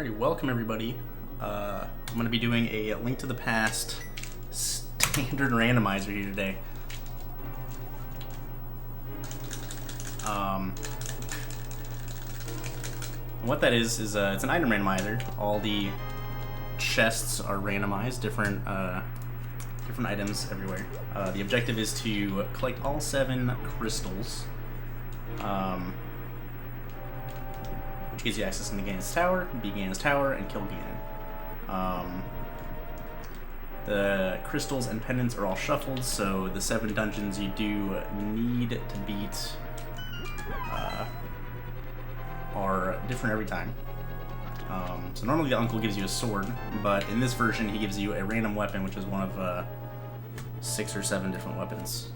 Alrighty, welcome everybody. I'm going to be doing a Link to the Past standard randomizer here today. What that is it's an item randomizer. All the chests are randomized, different items everywhere. The objective is to collect all 7 crystals, which gives you access into Ganon's tower, beat Ganon's tower, and kill Ganon. The crystals and pendants are all shuffled, so the 7 dungeons you do need to beat are different every time. So normally the uncle gives you a sword, but in this version he gives you a random weapon, which is one of 6 or 7 different weapons.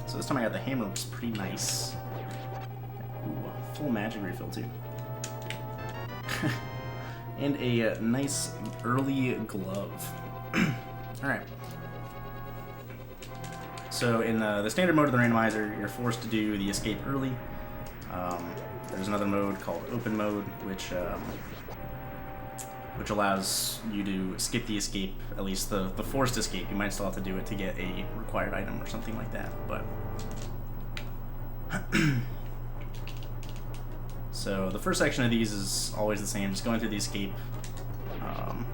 So this time I got the hammer, which is pretty nice. Ooh, full magic refill too. And a nice early glove. Alright. So in the standard mode of the randomizer, you're forced to do the escape early. There's another mode called open mode, which allows you to skip the escape, at least the forced escape. You might still have to do it to get a required item or something like that, but... So the first section of these is always the same, just going through the escape. I'm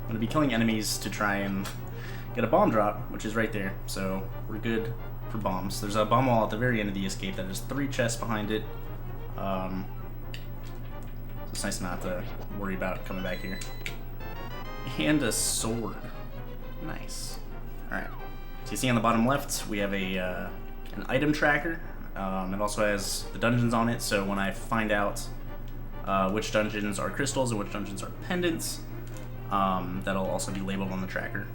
going to be killing enemies to try and get a bomb drop, which is right there, so we're good for bombs. There's a bomb wall at the very end of the escape that has 3 chests behind it. So it's nice not to worry about coming back here. And a sword. Nice. Alright. So you see on the bottom left, we have an item tracker. It also has the dungeons on it, so when I find out which dungeons are crystals and which dungeons are pendants, that'll also be labeled on the tracker.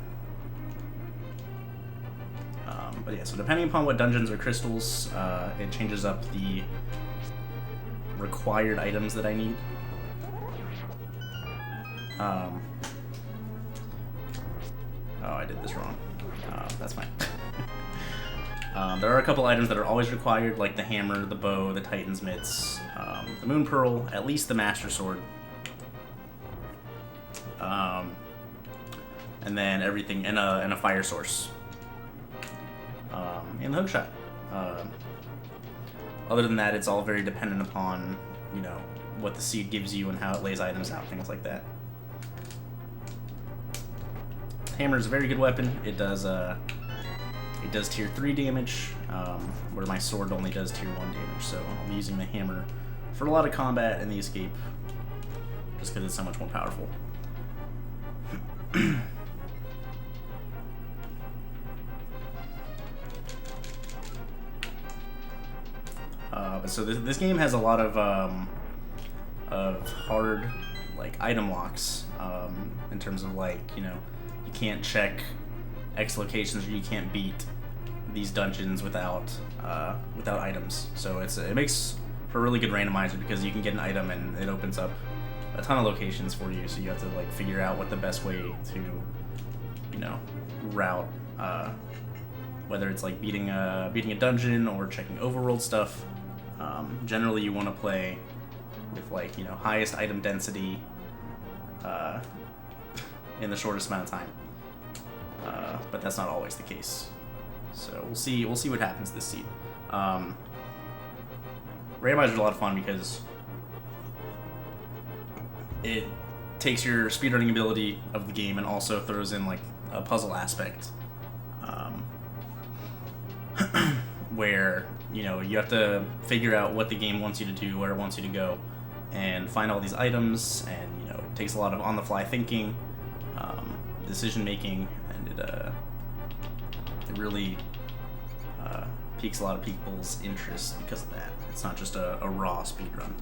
But yeah, so depending upon what dungeons are crystals, it changes up the required items that I need. Oh, I did this wrong. That's fine. There are a couple items that are always required, like the hammer, the bow, the Titan's mitts, the moon pearl, at least the master sword, and then everything, and a fire source, and the hookshot. Other than that, it's all very dependent upon, you know, what the seed gives you and how it lays items out, things like that. Hammer is a very good weapon. It does tier 3 damage, where my sword only does tier 1 damage, so I'll be using the hammer for a lot of combat and the escape, just because it's so much more powerful. But so this game has a lot of hard, like, item locks, in terms of, like, you know, you can't check X locations, or you can't beat these dungeons without items. So it makes for a really good randomizer, because you can get an item and it opens up a ton of locations for you. So you have to, like, figure out what the best way to, you know, route, whether it's like beating a dungeon or checking overworld stuff. Generally, you want to play with, like, you know, highest item density in the shortest amount of time. But that's not always the case. So we'll see what happens this seed. Randomizers are a lot of fun because it takes your speedrunning ability of the game and also throws in, like, a puzzle aspect, where, you know, you have to figure out what the game wants you to do, where it wants you to go, and find all these items, and, you know, it takes a lot of on-the-fly thinking, decision making, and it really piques a lot of people's interest because of that. It's not just a raw speedrun.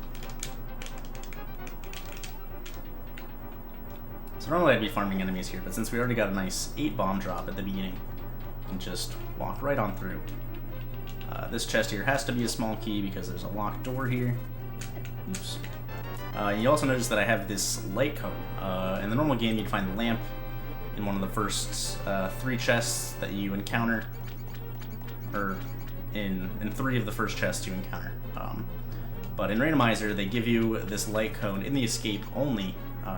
So normally I'd be farming enemies here, but since we already got a nice 8 bomb drop at the beginning, you can just walk right on through. This chest here has to be a small key because there's a locked door here. Oops. You also notice that I have this light cone. In the normal game, you'd find the lamp in one of the first 3 chests that you encounter, or in 3 of the first chests you encounter. But in Randomizer, they give you this light cone in the escape only,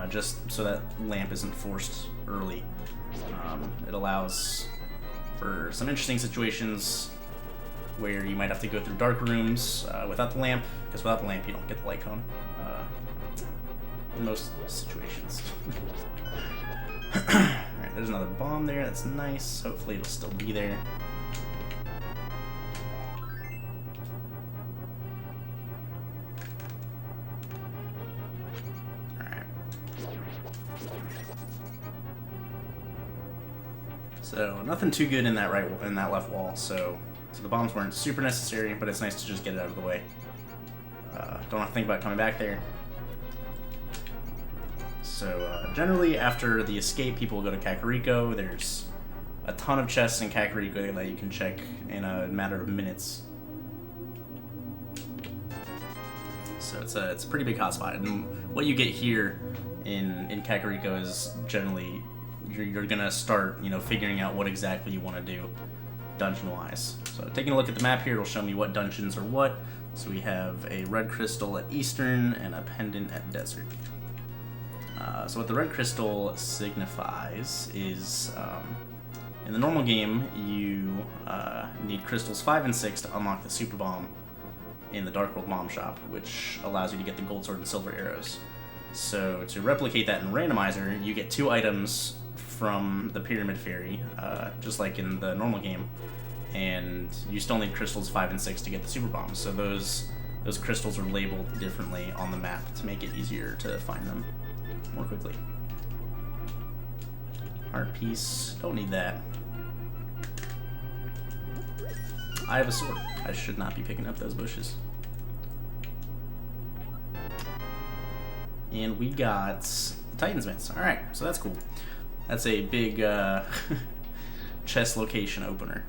just so that lamp isn't forced early. It allows for some interesting situations where you might have to go through dark rooms without the lamp, because without the lamp you don't get the light cone in most situations. Alright, there's another bomb there, that's nice. Hopefully it'll still be there. Alright. So nothing too good in that left wall, so the bombs weren't super necessary, but it's nice to just get it out of the way. Don't have to think about coming back there. So generally, after the escape, people will go to Kakariko. There's a ton of chests in Kakariko that you can check in a matter of minutes. So it's a pretty big hotspot. And what you get here in Kakariko is generally you're gonna start figuring out what exactly you want to do dungeon-wise. So taking a look at the map here, it'll show me what dungeons are what. So we have a red crystal at Eastern and a pendant at Desert. So what the red crystal signifies is, in the normal game, you need crystals 5 and 6 to unlock the super bomb in the Dark World Bomb Shop, which allows you to get the gold sword and silver arrows. So to replicate that in Randomizer, you get 2 items from the Pyramid Fairy, just like in the normal game, and you still need crystals 5 and 6 to get the super bombs. So those crystals are labeled differently on the map to make it easier to find them more quickly. Heart piece, don't need that. I have a sword. I should not be picking up those bushes. And we got Titan's Mitts. Alright, so that's cool. That's a big chest location opener.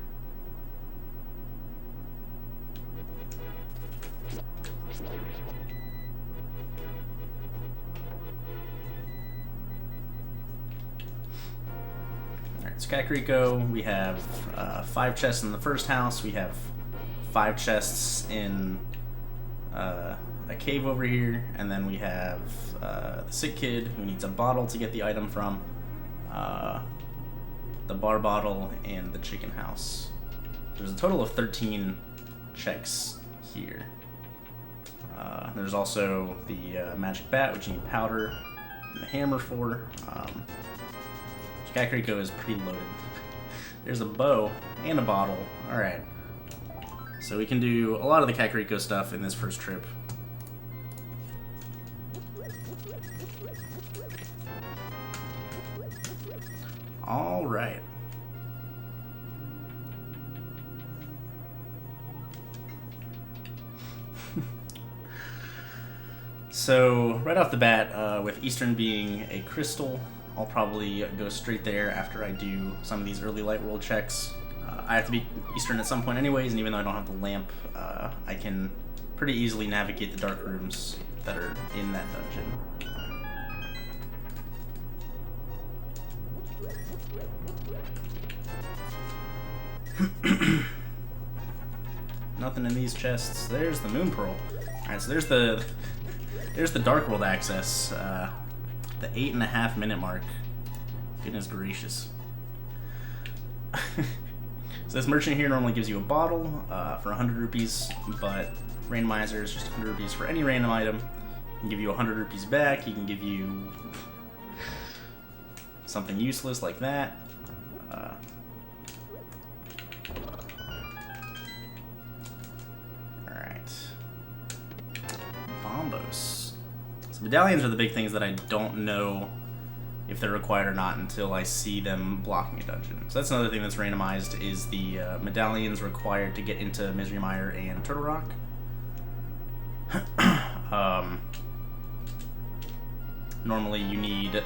Alright, so Kakariko, we have 5 chests in the first house. We have 5 chests in a cave over here, and then we have the sick kid who needs a bottle to get the item from, the bar bottle, and the chicken house. There's a total of 13 checks here. There's also the magic bat, which you need powder and the hammer for. Kakariko is pretty loaded. There's a bow and a bottle. Alright. So we can do a lot of the Kakariko stuff in this first trip. Alright. So, right off the bat, with Eastern being a crystal, I'll probably go straight there after I do some of these early light world checks. I have to beat Eastern at some point anyways, and even though I don't have the lamp, I can pretty easily navigate the dark rooms that are in that dungeon. Nothing in these chests. There's the Moon Pearl. Alright, so there's the Dark World access. The 8.5 minute mark. Goodness gracious. So this merchant here normally gives you a bottle for 100 rupees, but Randomizer is just 100 rupees for any random item. He can give you 100 rupees back. He can give you something useless like that. Alright. Bombos. So medallions are the big things that I don't know if they're required or not until I see them blocking a dungeon. So that's another thing that's randomized, is the medallions required to get into Misery Mire and Turtle Rock. Normally you need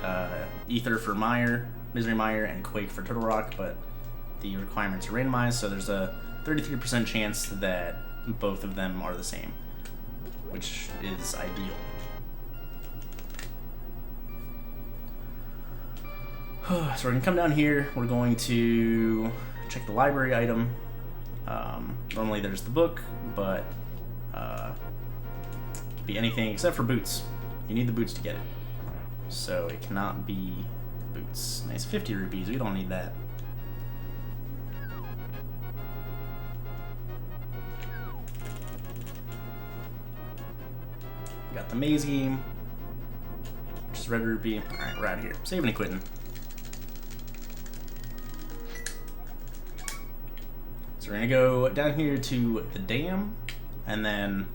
Ether for Mire, Misery Mire, and Quake for Turtle Rock, but the requirements are randomized, so there's a 33% chance that both of them are the same, which is ideal. So we're going to come down here, we're going to check the library item. Normally there's the book, but be anything except for boots. You need the boots to get it. so it cannot be boots. Nice 50 rupees, we don't need that. Got the maze game, which is red rupee. Alright, we're out of here. Saving and quitting. So we're gonna go down here to the dam, and then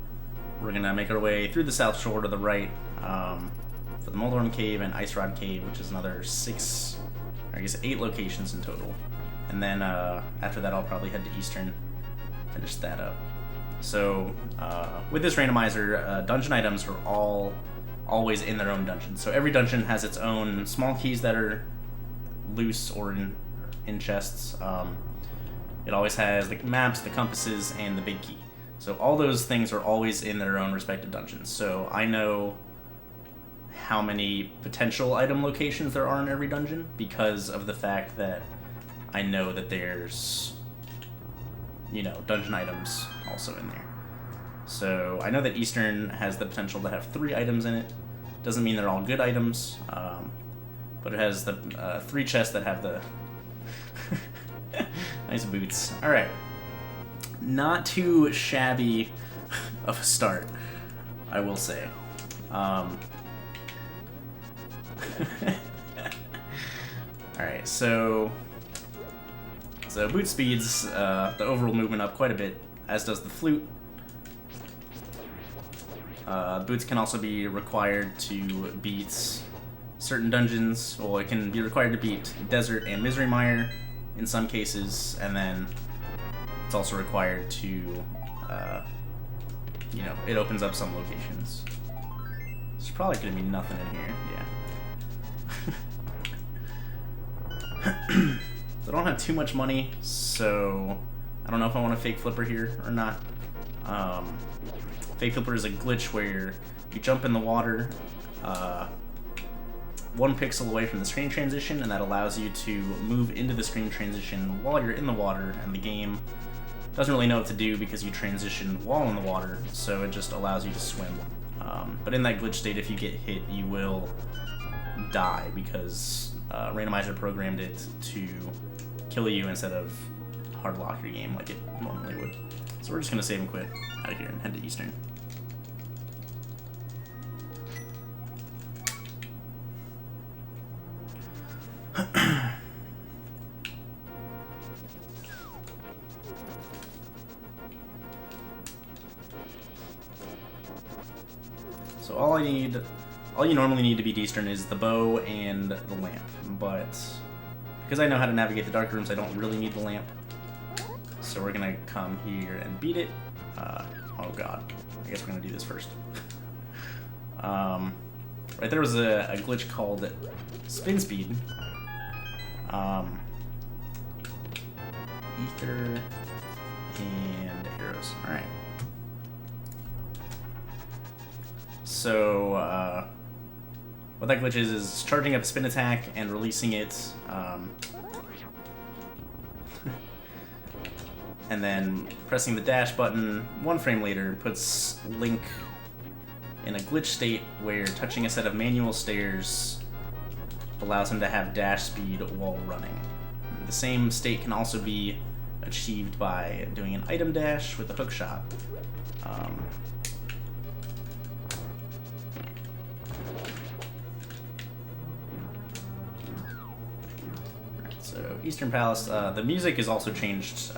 we're gonna make our way through the south shore to the right for the Moldorm Cave and Ice Rod Cave, which is another 6, or I guess 8 locations in total. And then after that, I'll probably head to Eastern, finish that up. So with this randomizer, dungeon items are always in their own dungeon. So every dungeon has its own small keys that are loose or in chests. It always has the maps, the compasses, and the big key. So all those things are always in their own respective dungeons. So I know how many potential item locations there are in every dungeon because of the fact that I know that there's, you know, dungeon items also in there. So I know that Eastern has the potential to have 3 items in it. Doesn't mean they're all good items, but it has the 3 chests that have the nice boots. All right, not too shabby of a start, I will say. Alright, so boot speeds the overall movement up quite a bit, as does the flute. Boots can also be required to beat certain dungeons. Well, it can be required to beat Desert and Misery Mire in some cases, and then it's also required to, you know, it opens up some locations. There's probably going to be nothing in here, yeah. I don't have too much money, so I don't know if I want a fake flipper here or not. Fake flipper is a glitch where you jump in the water 1 pixel away from the screen transition, and that allows you to move into the screen transition while you're in the water, and the game doesn't really know what to do because you transition while in the water, so it just allows you to swim. But in that glitch state, if you get hit, you will die because Randomizer programmed it to kill you instead of hard lock your game like it normally would. So we're just gonna save and quit out of here and head to Eastern. So all you normally need to beat Eastern is the bow and the lamp, but because I know how to navigate the dark rooms, I don't really need the lamp. So we're gonna come here and beat it. Oh god, I guess we're gonna do this first. Right there was a glitch called spin speed. Ether and arrows. All right. So what that glitch is charging up spin attack and releasing it, and then pressing the dash button 1 frame later puts Link in a glitch state where touching a set of manual stairs allows him to have dash speed while running. The same state can also be achieved by doing an item dash with a hook shot. So Eastern Palace, the music is also changed.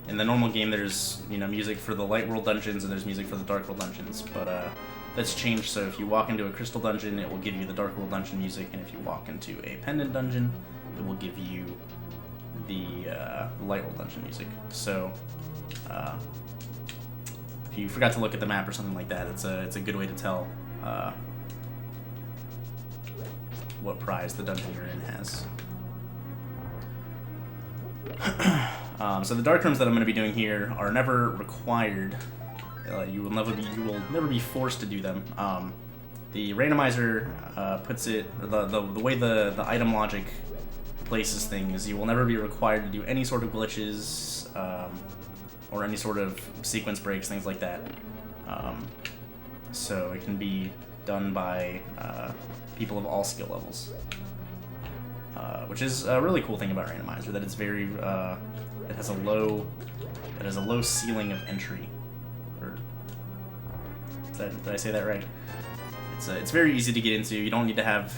In the normal game, there's music for the Light World dungeons and there's music for the Dark World dungeons, but that's changed. So if you walk into a Crystal dungeon, it will give you the Dark World dungeon music, and if you walk into a Pendant dungeon, it will give you the Light World dungeon music. So if you forgot to look at the map or something like that, it's a good way to tell what prize the dungeon you're in has. So the dark rooms that I'm going to be doing here are never required. You will never be forced to do them. The randomizer puts it, the way the item logic places things, you will never be required to do any sort of glitches or any sort of sequence breaks, things like that. So it can be done by people of all skill levels, which is a really cool thing about Randomizer. That it's very it has a low ceiling of entry. Or did I say that right? It's very easy to get into. You don't need to have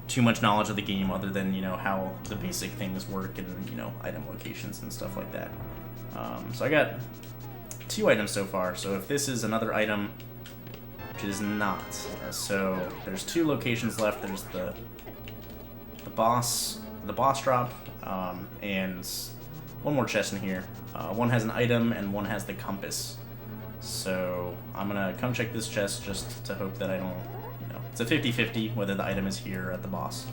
too much knowledge of the game other than, you know, how the basic things work and, you know, item locations and stuff like that. So I got 2 items so far. So if this is another item, which it is not. So there's 2 locations left. There's the boss drop, and one more chest in here. One has an item and one has the compass. So I'm gonna come check this chest just to hope that I don't, you know, it's a 50-50 whether the item is here or at the boss.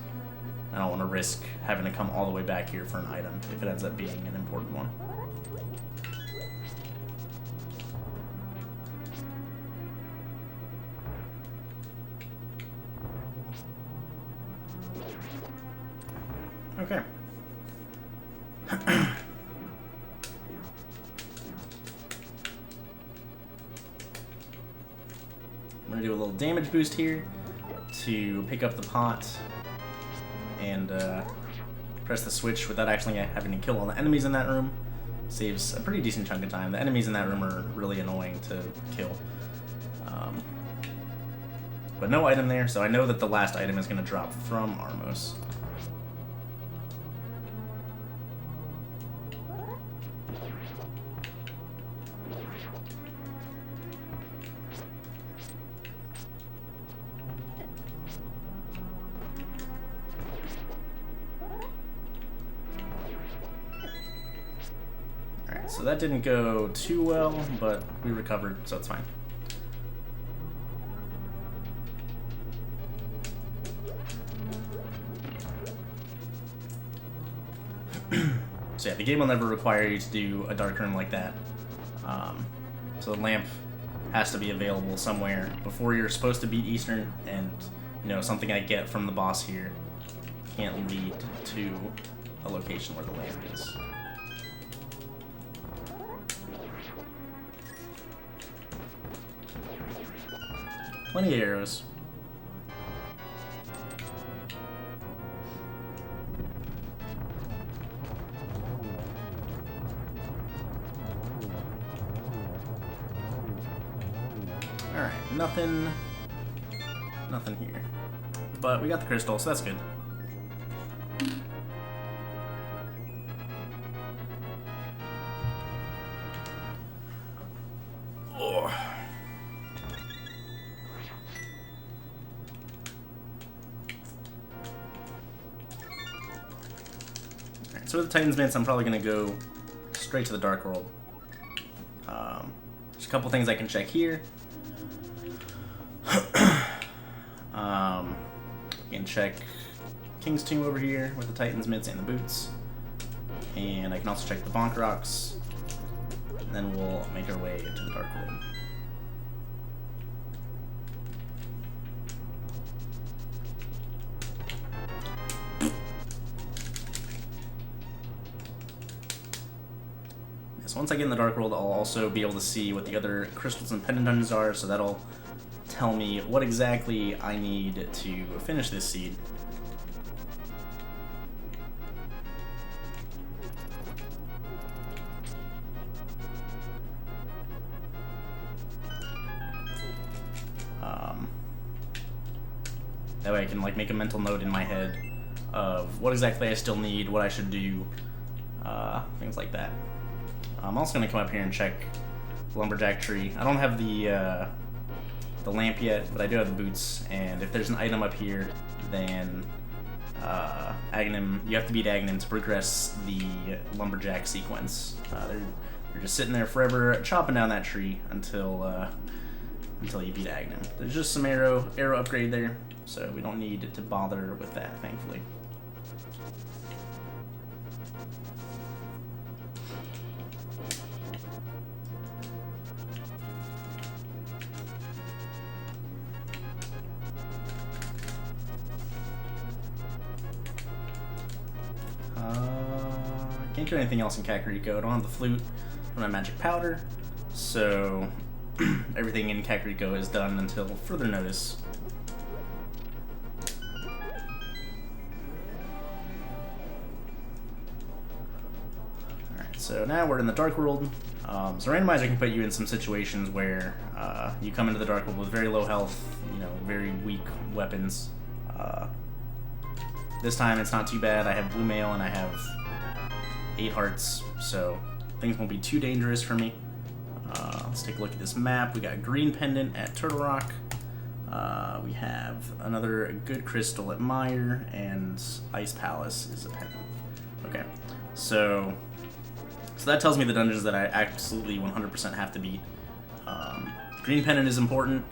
I don't want to risk having to come all the way back here for an item if it ends up being an important one. Okay. I'm going to do a little damage boost here to pick up the pot and press the switch without actually having to kill all the enemies in that room. Saves a pretty decent chunk of time. The enemies in that room are really annoying to kill. But no item there, so I know that the last item is going to drop from Armos. So that didn't go too well, but we recovered, so it's fine. So yeah, the game will never require you to do a dark room like that. So the lamp has to be available somewhere before you're supposed to beat Eastern, and you know, something I get from the boss here can't lead to a location where the lamp is. Plenty of arrows. Alright, nothing here. But we got the crystal, so that's good. So with the Titan's Mints, I'm probably going to go straight to the Dark World. There's a couple things I can check here. I can check King's Tomb over here with the Titan's Mints and the boots. And I can also check the Bonk Rocks. And then we'll make our way to the Dark World. Once I get in the Dark World, I'll also be able to see what the other crystals and pendant dungeons are, so that'll tell me what exactly I need to finish this seed. That way I can like make a mental note in my head of what exactly I still need, what I should do, things like that. I'm also going to come up here and check the lumberjack tree. I don't have the lamp yet, but I do have the boots, and if there's an item up here, then Aghanim, you have to beat Aghanim to progress the lumberjack sequence. They're just sitting there forever, chopping down that tree until you beat Aghanim. There's just some arrow upgrade there, so we don't need to bother with that, thankfully. Can't do anything else in Kakariko. I don't have the flute, I don't have magic powder, so everything in Kakariko is done until further notice. So now we're in the Dark World. So Randomizer can put you in some situations where you come into the Dark World with very low health, you know, very weak weapons. This time it's not too bad. I have blue mail and I have 8 hearts, so things won't be too dangerous for me. Let's take a look at this map. We got green pendant at Turtle Rock. We have another good crystal at Mire, and Ice Palace is a pendant. Okay, so that tells me the dungeons that I absolutely 100% have to beat. Green pendant is important.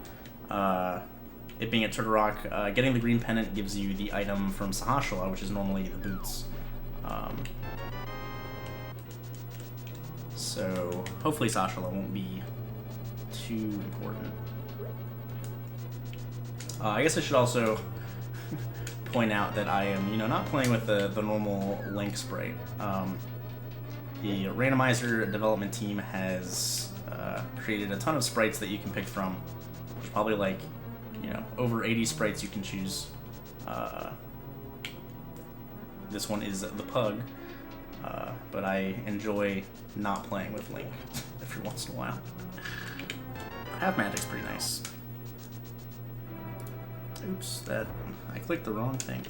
It being at Turtle Rock, getting the green pendant gives you the item from Sahashala, which is normally the boots. So hopefully Sahashala won't be too important. I guess I should also point out that I am, you know, not playing with the normal Link sprite. The Randomizer development team has created a ton of sprites that you can pick from. There's probably like, you know, over 80 sprites you can choose. This one is the Pug, but I enjoy not playing with Link every once in a while. Half Magic's pretty nice. Oops, I clicked the wrong thing.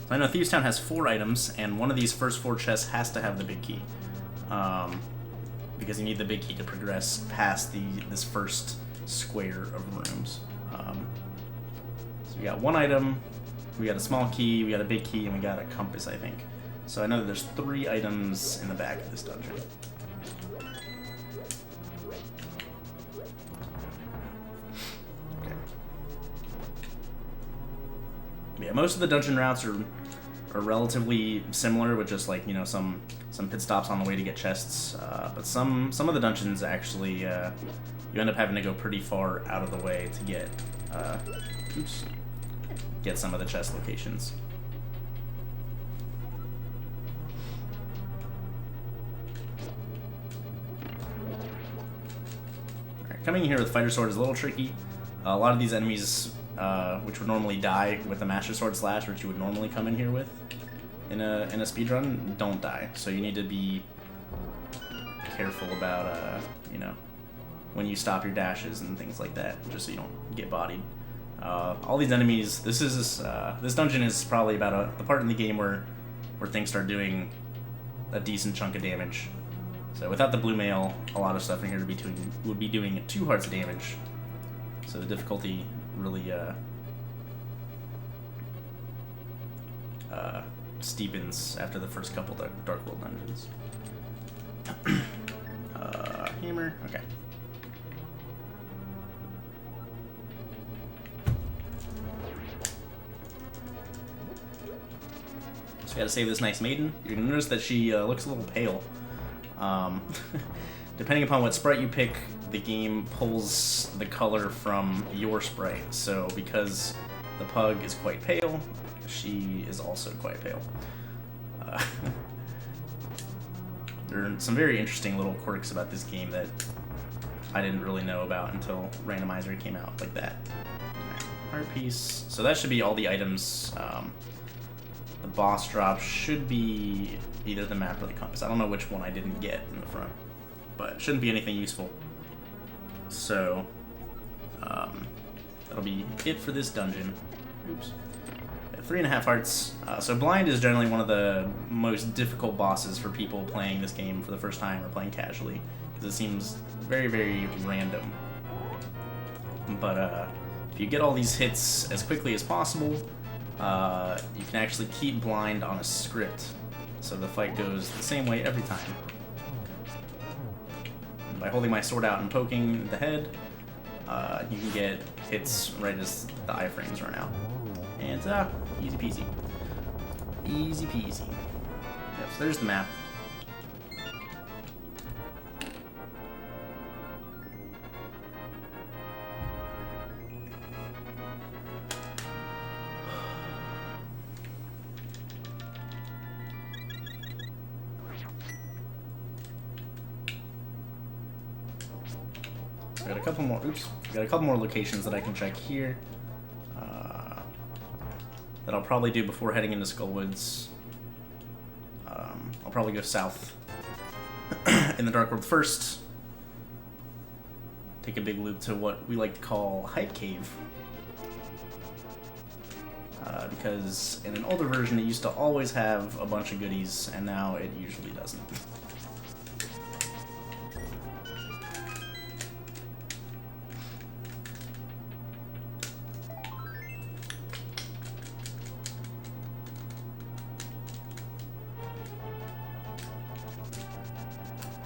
So I know Thieves Town has 4 items, and one of these first 4 chests has to have the big key. Because you need the big key to progress past this first square of rooms. So we got 1 item, we got a small key, we got a big key, and we got a compass, I think. So I know that there's 3 items in the back of this dungeon. Yeah, most of the dungeon routes are relatively similar, with just like, you know, some pit stops on the way to get chests. But some of the dungeons actually you end up having to go pretty far out of the way to get some of the chest locations. Alright, coming in here with Fighter Sword is a little tricky. A lot of these enemies, which would normally die with the Master Sword Slash, which you would normally come in here with in a speedrun, don't die. So you need to be careful about, you know, when you stop your dashes and things like that, just so you don't get bodied. All these enemies, this dungeon is probably about the part in the game where things start doing a decent chunk of damage. So without the blue mail, a lot of stuff in here would be doing 2 hearts of damage. So the difficulty really steepens after the first couple Dark World dungeons. Hammer, okay. So we gotta save this nice maiden. You're gonna notice that she looks a little pale. Depending upon what sprite you pick, the game pulls the color from your sprite. So because the Pug is quite pale, she is also quite pale. There are some very interesting little quirks about this game that I didn't really know about until Randomizer came out like that. Heart piece. So that should be all the items. The boss drop should be either the map or the compass. I don't know which one I didn't get in the front, but it shouldn't be anything useful. So that'll be it for this dungeon. Oops. 3.5 hearts. So blind is generally one of the most difficult bosses for people playing this game for the first time or playing casually, because it seems very, very random. But if you get all these hits as quickly as possible, you can actually keep blind on a script, so the fight goes the same way every time. And by holding my sword out and poking the head, you can get hits right as the iframes run out. And easy peasy. Easy peasy. Yep, so there's the map. Got a couple more. Oops. Got a couple more locations that I can check here. That I'll probably do before heading into Skullwoods. I'll probably go south in the Dark World first, take a big loop to what we like to call Hype Cave. Because in an older version it used to always have a bunch of goodies, and now it usually doesn't.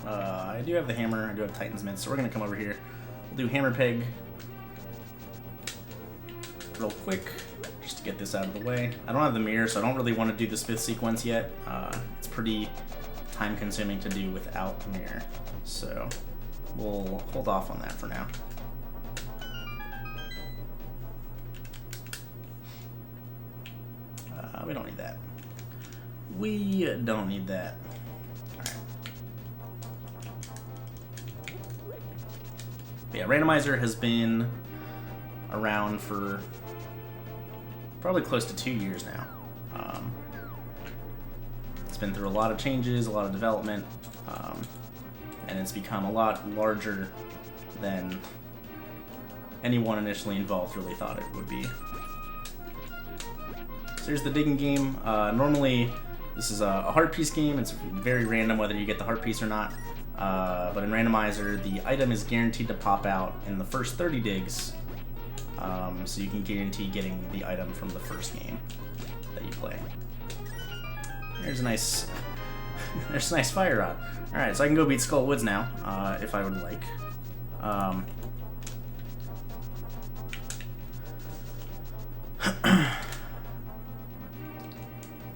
I do have the hammer, I do have Titan's Myth, so we're going to come over here. We'll do Hammer Peg real quick, just to get this out of the way. I don't have the mirror, so I don't really want to do the Smith sequence yet. It's pretty time-consuming to do without the mirror, so we'll hold off on that for now. We don't need that. We don't need that. Yeah, Randomizer has been around for probably close to 2 years now. It's been through a lot of changes, a lot of development, and it's become a lot larger than anyone initially involved really thought it would be. So here's the digging game. Normally, this is a heart piece game. It's very random whether you get the heart piece or not. But in Randomizer, the item is guaranteed to pop out in the first 30 digs, so you can guarantee getting the item from the first game that you play. There's a nice, there's a nice fire rod. All right, so I can go beat Skull Woods now, if I would like.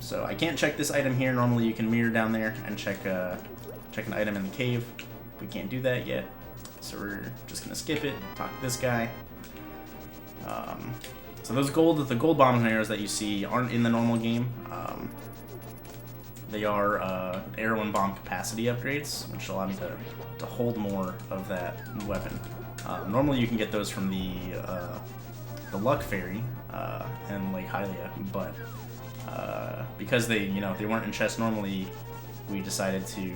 So I can't check this item here. Normally, you can mirror down there and check an item in the cave. We can't do that yet, so we're just gonna skip it. Talk to this guy. So the gold bombs and arrows that you see aren't in the normal game. They are arrow and bomb capacity upgrades, which allow me to hold more of that weapon. Normally you can get those from the Luck Fairy and Lake Hylia, but because they weren't in chests normally, we decided to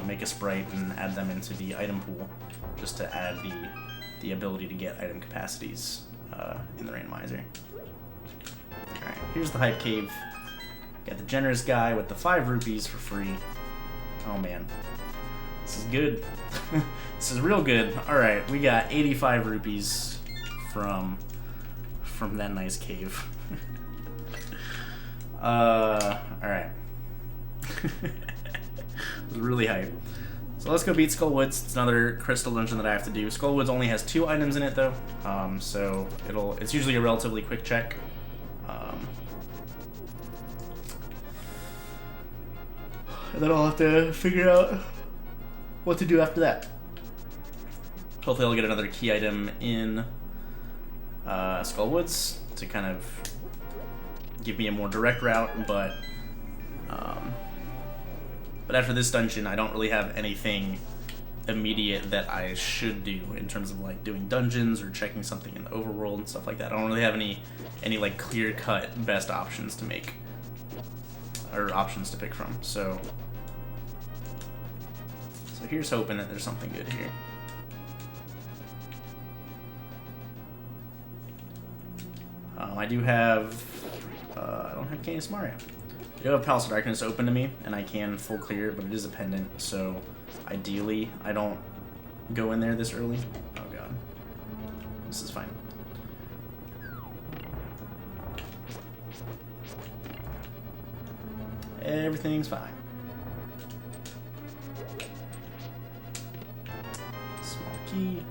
make a sprite and add them into the item pool, just to add the ability to get item capacities in the Randomizer. Alright, here's the Hype Cave. Got the generous guy with the 5 rupees for free. Oh man, this is good. This is real good. Alright, we got 85 rupees from that nice cave. Alright. It was really hype. So let's go beat Skull Woods. It's another crystal dungeon that I have to do. Skull Woods only has 2 items in it though, so it's usually a relatively quick check. And then I'll have to figure out what to do after that. Hopefully I'll get another key item in Skull Woods to kind of give me a more direct route, but after this dungeon, I don't really have anything immediate that I should do in terms of like doing dungeons or checking something in the overworld and stuff like that. I don't really have any like clear-cut best options to make or options to pick from. So here's hoping that there's something good here. I do have I don't have Canis Mario. I do have Palace of Darkness open to me, and I can full clear it, but it is a pendant, so ideally I don't go in there this early. Oh god. This is fine. Everything's fine. Small key.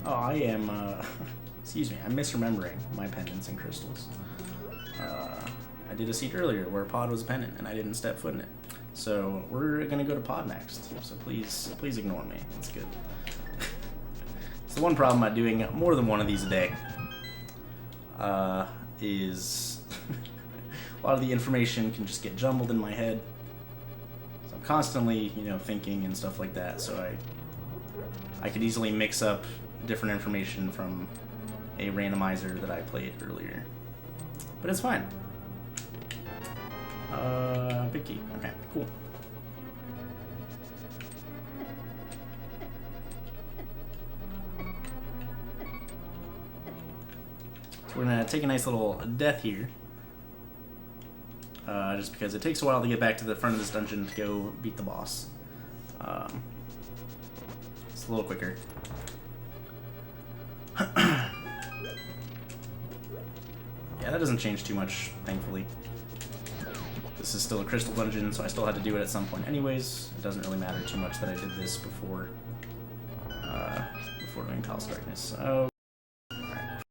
Oh, I am, excuse me, I'm misremembering my pendants and crystals. I did a seed earlier where pod was a pendant and I didn't step foot in it. So we're gonna go to pod next, so please ignore me, it's good. It's the one problem about doing more than one of these a day, is a lot of the information can just get jumbled in my head. So I'm constantly, thinking and stuff like that, so I could easily mix up different information from a randomizer that I played earlier. But it's fine. Big key. Okay, cool. So we're gonna take a nice little death here. Just because it takes a while to get back to the front of this dungeon to go beat the boss. It's a little quicker. Yeah, that doesn't change too much, thankfully. This is still a crystal dungeon, so I still had to do it at some point anyways. It doesn't really matter too much that I did this before doing Palace of Darkness. Oh, right.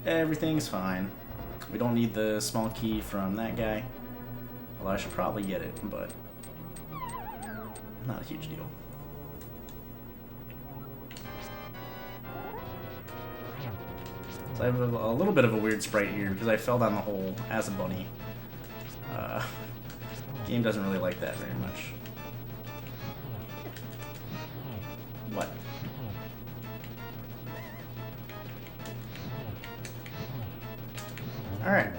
Everything's fine. We don't need the small key from that guy. Although I should probably get it, but not a huge deal. So I have a little bit of a weird sprite here because I fell down the hole as a bunny. Game doesn't really like that very much. What? Alright.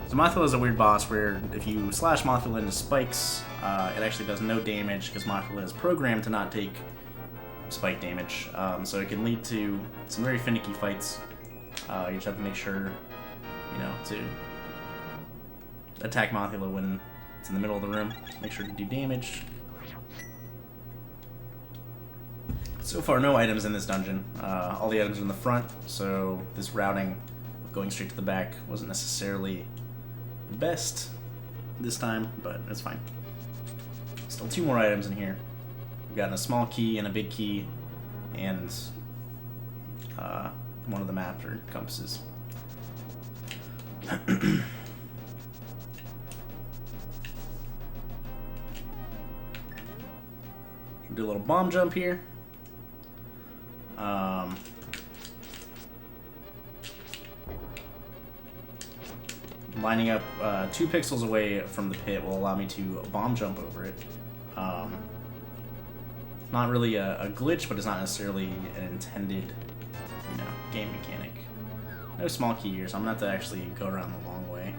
So Mothula is a weird boss where if you slash Mothula into spikes, it actually does no damage because Mothula is programmed to not take spike damage. So it can lead to some very finicky fights. You just have to make sure, you know, to attack Mothula when it's in the middle of the room. Make sure to do damage. So far, no items in this dungeon. All the items are in the front, so this routing of going straight to the back wasn't necessarily the best this time, but it's fine. Still 2 more items in here. We've gotten a small key and a big key, and one of the map or compasses. Do a little bomb jump here. Lining up 2 pixels away from the pit will allow me to bomb jump over it. Not really a glitch, but it's not necessarily an intended, you know, game mechanic. No small key here, so I'm gonna have to actually go around the long way.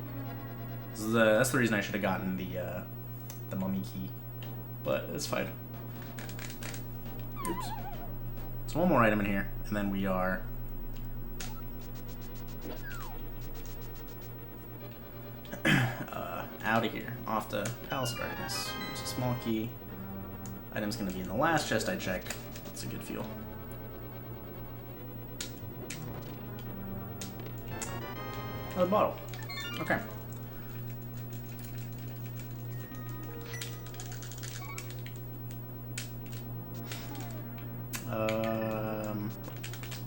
That's the reason I should have gotten the mummy key, but it's fine. Oops. So one more item in here, and then we are out of here, off to Palace of Darkness. There's a small key. Item's gonna be in the last chest I check. That's a good feel. Another bottle. Okay.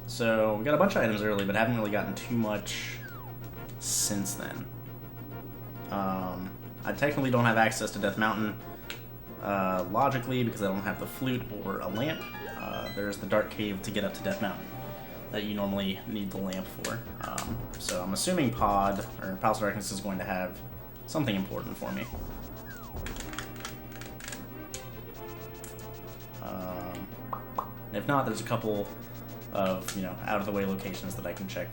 So we got a bunch of items early, but haven't really gotten too much since then. I technically don't have access to Death Mountain logically because I don't have the flute or a lamp. There's the Dark Cave to get up to Death Mountain that you normally need the lamp for. So I'm assuming Palace of Darkness is going to have something important for me. If not, there's a couple of, you know, out-of-the-way locations that I can check.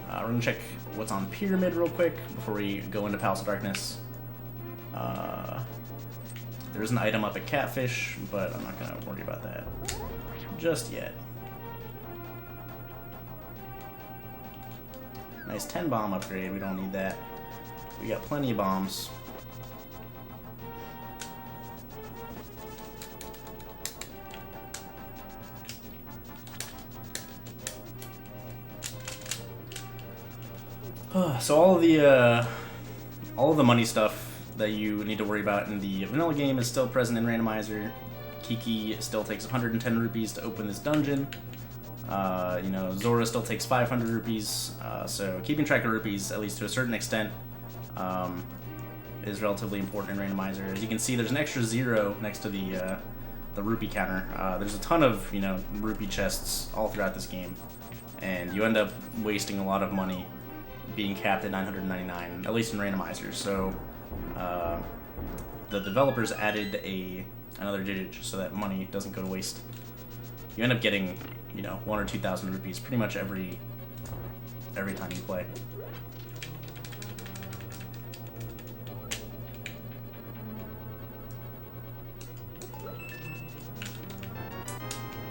We're going to check what's on Pyramid real quick before we go into Palace of Darkness. There's an item up at Catfish, but I'm not going to worry about that just yet. Nice 10 bomb upgrade, we don't need that. We got plenty of bombs. So all of the money stuff that you need to worry about in the vanilla game is still present in Randomizer. Kiki still takes 110 rupees to open this dungeon. You know, Zora still takes 500 rupees. So keeping track of rupees, at least to a certain extent, is relatively important in Randomizer. As you can see, there's an extra 0 next to the rupee counter. There's a ton of, you know, rupee chests all throughout this game, and you end up wasting a lot of money being capped at 999, at least in Randomizer. So the developers added another digit just so that money doesn't go to waste. You end up getting you know, 1,000 or 2,000 rupees pretty much every time you play.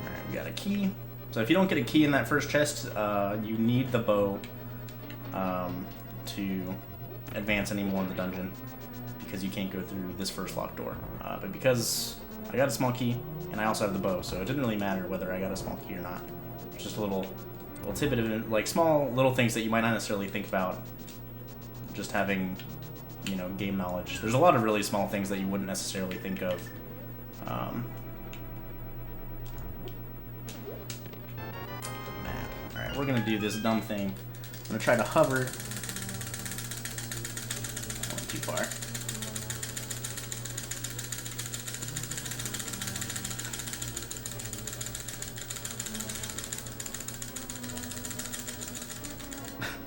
Alright, we got a key. So if you don't get a key in that first chest, you need the bow to advance any more in the dungeon, because you can't go through this first locked door. But because I got a small key, and I also have the bow, so it didn't really matter whether I got a small key or not. It's just a little tidbit of, like, small little things that you might not necessarily think about just having, you know, game knowledge. There's a lot of really small things that you wouldn't necessarily think of. The map. Alright, we're gonna do this dumb thing. I'm gonna try to hover. I went too far.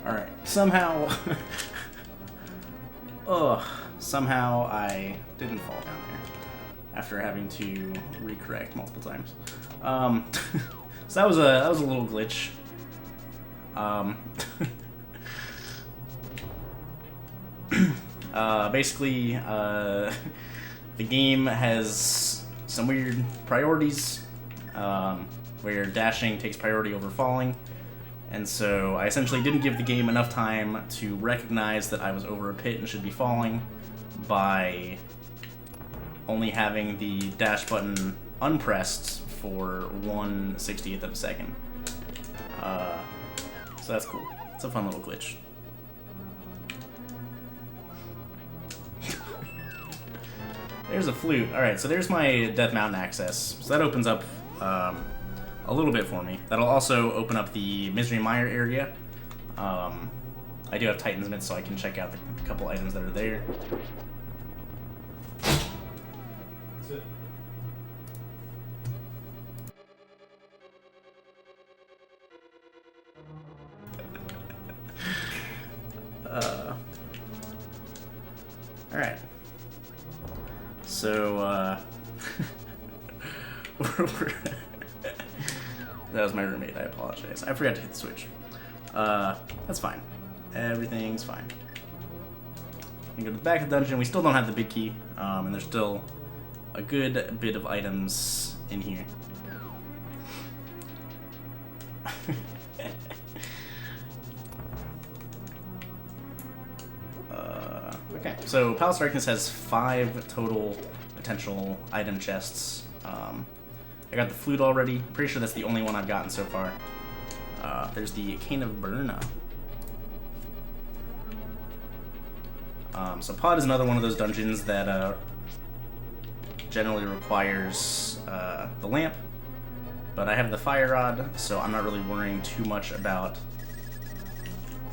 Alright, somehow... somehow I didn't fall down there after having to recorrect multiple times. So that was a little glitch. Basically, the game has some weird priorities, where dashing takes priority over falling. And so I essentially didn't give the game enough time to recognize that I was over a pit and should be falling by only having the dash button unpressed for 1/60th of a second. So that's cool. It's a fun little glitch. There's a flute. Alright, so there's my Death Mountain access. So that opens up a little bit for me. That'll also open up the Misery Mire area. I do have Titan's Mitts, so I can check out the couple items that are there. That's it. Alright. So, that was my roommate, I apologize. I forgot to hit the switch. That's fine. Everything's fine. We go to the back of the dungeon. We still don't have the big key, and there's still a good bit of items in here. Okay, so Palace of Darkness has 5 total potential item chests. I got the flute already. I'm pretty sure that's the only one I've gotten so far. There's the Cane of Burna. So Pod is another one of those dungeons that generally requires the lamp, but I have the fire rod, so I'm not really worrying too much about...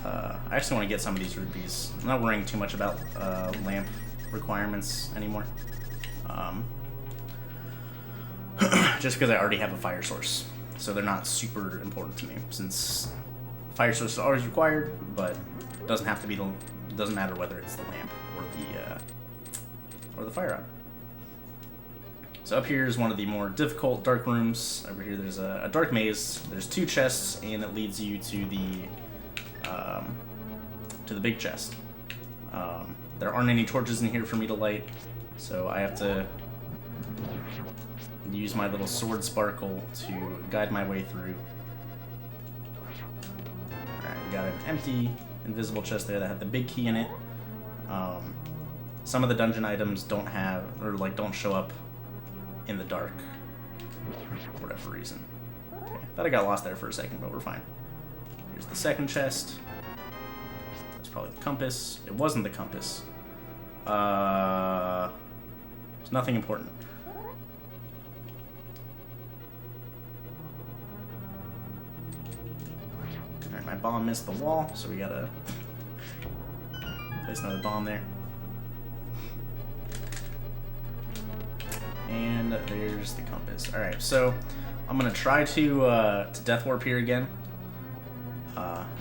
I actually want to get some of these rupees. I'm not worrying too much about lamp requirements anymore. Just because I already have a fire source, so they're not super important to me, since fire source is always required, but it doesn't have to be it doesn't matter whether it's the lamp or the fire rod. So up here is one of the more difficult dark rooms. Over here there's a dark maze. There's 2 chests, and it leads you to the big chest. There aren't any torches in here for me to light, so I have to use my little sword sparkle to guide my way through. Alright, we got an empty, invisible chest there that had the big key in it. Some of the dungeon items don't have, or like don't show up in the dark, for whatever reason. Okay. Thought I got lost there for a second, but we're fine. Here's the second chest. That's probably the compass. It wasn't the compass. There's nothing important. Alright, my bomb missed the wall, so we gotta place another bomb there. And there's the compass. Alright, so I'm gonna try to death warp here again.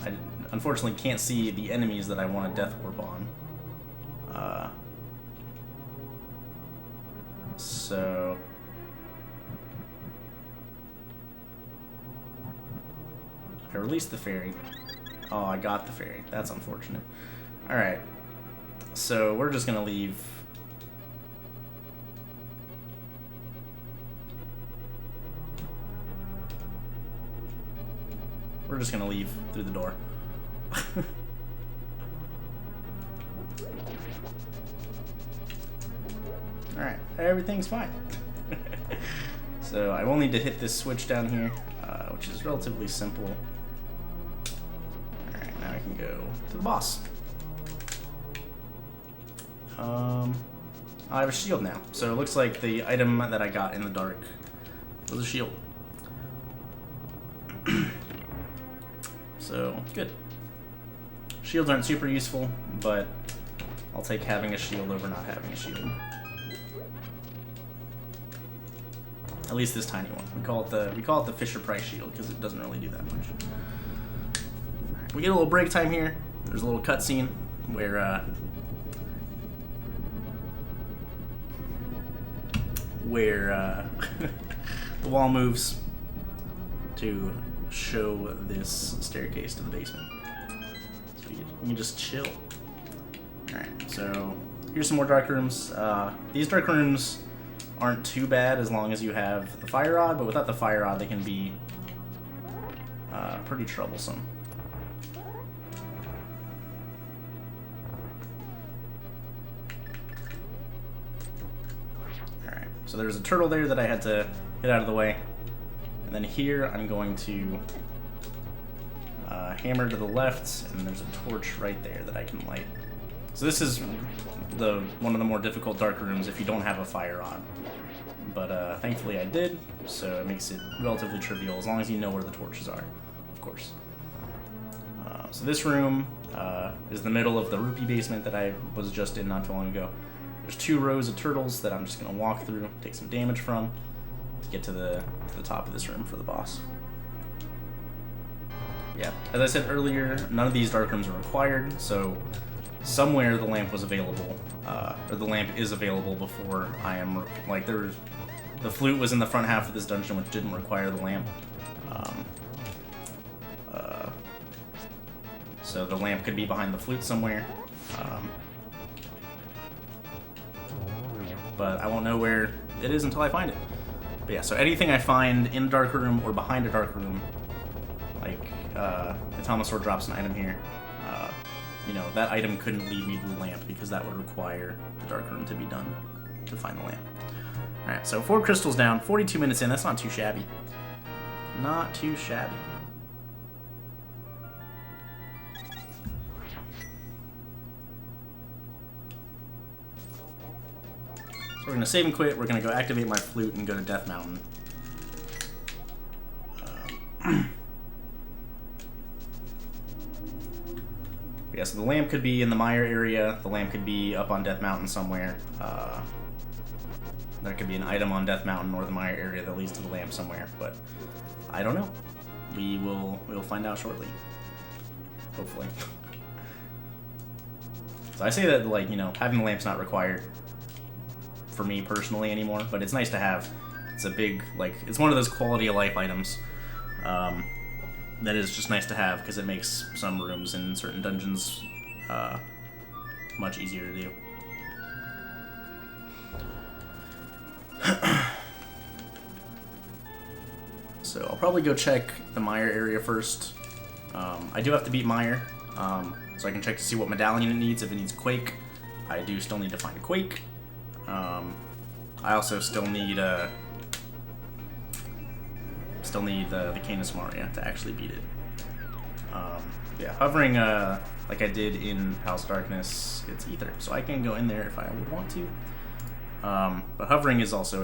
I unfortunately can't see the enemies that I want to death warp on. So I released the fairy. Oh, I got the fairy. That's unfortunate. Alright. So we're just gonna leave. We're just gonna leave through the door. Alright, everything's fine. So I will need to hit this switch down here, which is relatively simple. Alright, now I can go to the boss. I have a shield now, so it looks like the item that I got in the dark was a shield. So, good. Shields aren't super useful, but I'll take having a shield over not having a shield. At least this tiny one. We call it the Fisher Price shield because it doesn't really do that much. Right, we get a little break time here. There's a little cutscene where the wall moves to show this staircase to the basement. So you can just chill. Alright, so here's some more dark rooms. These dark rooms aren't too bad as long as you have the fire rod, but without the fire rod they can be pretty troublesome. Alright, so there's a turtle there that I had to get out of the way. And then here I'm going to hammer to the left, and there's a torch right there that I can light. So this is one of the more difficult dark rooms if you don't have a fire rod. But thankfully I did, so it makes it relatively trivial as long as you know where the torches are, of course. So this room is the middle of the rupee basement that I was just in not too long ago. There's 2 rows of turtles that I'm just going to walk through, take some damage from, to get to the top of this room for the boss. Yeah, as I said earlier, none of these dark rooms are required, so somewhere the lamp was available, or the lamp is available before I am, like, the flute was in the front half of this dungeon, which didn't require the lamp. So the lamp could be behind the flute somewhere. But I won't know where it is until I find it. But yeah, so anything I find in a dark room or behind a dark room, like the Thomasaur drops an item here, you know, that item couldn't lead me to the lamp because that would require the dark room to be done to find the lamp. Alright, so 4 crystals down, 42 minutes in, that's not too shabby. Not too shabby. So we're going to save and quit, we're going to go activate my flute and go to Death Mountain. Yeah, so the lamp could be in the mire area, the lamp could be up on Death Mountain somewhere. There could be an item on Death Mountain or the mire area that leads to the lamp somewhere, but I don't know. We'll find out shortly. Hopefully. So I say that, like, you know, having the lamp's not required for me personally anymore, but it's nice to have. It's a big, like, it's one of those quality of life items that is just nice to have because it makes some rooms in certain dungeons much easier to do. So I'll probably go check the mire area first. I do have to beat mire, so I can check to see what medallion it needs. If it needs Quake, I do still need to find Quake. I also still need the Canis Maria to actually beat it. Yeah, hovering like I did in Palace of Darkness, it's Ether, so I can go in there if I would want to. But hovering is also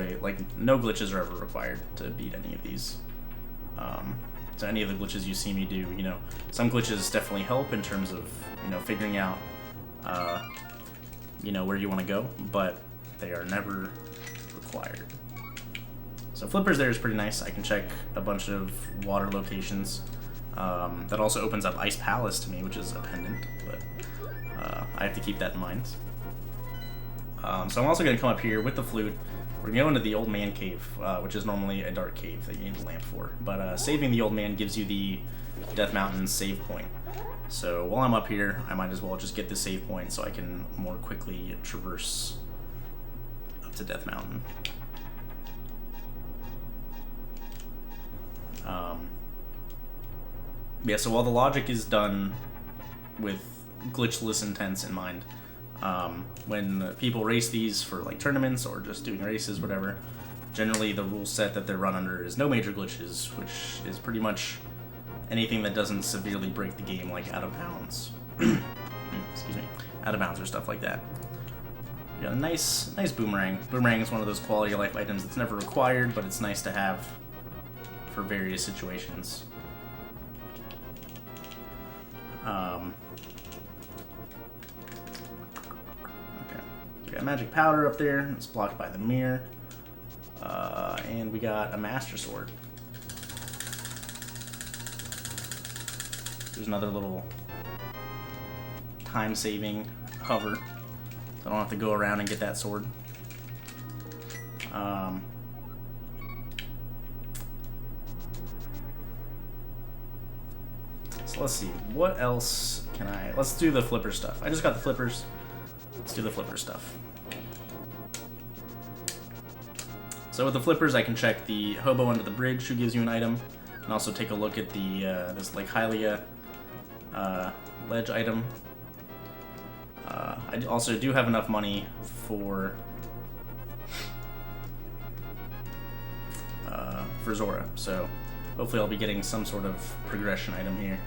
no glitches are ever required to beat any of these. So any of the glitches you see me do, you know, some glitches definitely help in terms of, you know, figuring out, you know, where you want to go, but they are never required. So Flippers there is pretty nice. I can check a bunch of water locations. That also opens up Ice Palace to me, which is a pendant, but I have to keep that in mind. So I'm also going to come up here with the flute. We're we're gonna go into the old man cave, which is normally a dark cave that you need a lamp for. But saving the old man gives you the Death Mountain save point. So while I'm up here, I might as well just get the save point so I can more quickly traverse up to Death Mountain. Yeah, so while the logic is done with glitchless intents in mind, when people race these for like tournaments or just doing races, whatever, generally the rule set that they're run under is no major glitches, which is pretty much anything that doesn't severely break the game, like out of bounds. Excuse me, out of bounds or stuff like that. You got a nice boomerang. Boomerang is one of those quality of life items that's never required, but it's nice to have for various situations. Okay, we got magic powder up there. It's blocked by the mirror. And we got a master sword. There's another little time-saving hover, so I don't have to go around and get that sword. So let's see, what else can I... Let's do the flipper stuff. I just got the flippers. Let's do the flipper stuff. So with the flippers, I can check the hobo under the bridge who gives you an item, and also take a look at the this like Hylia ledge item. I also do have enough money for Zora, so hopefully I'll be getting some sort of progression item here.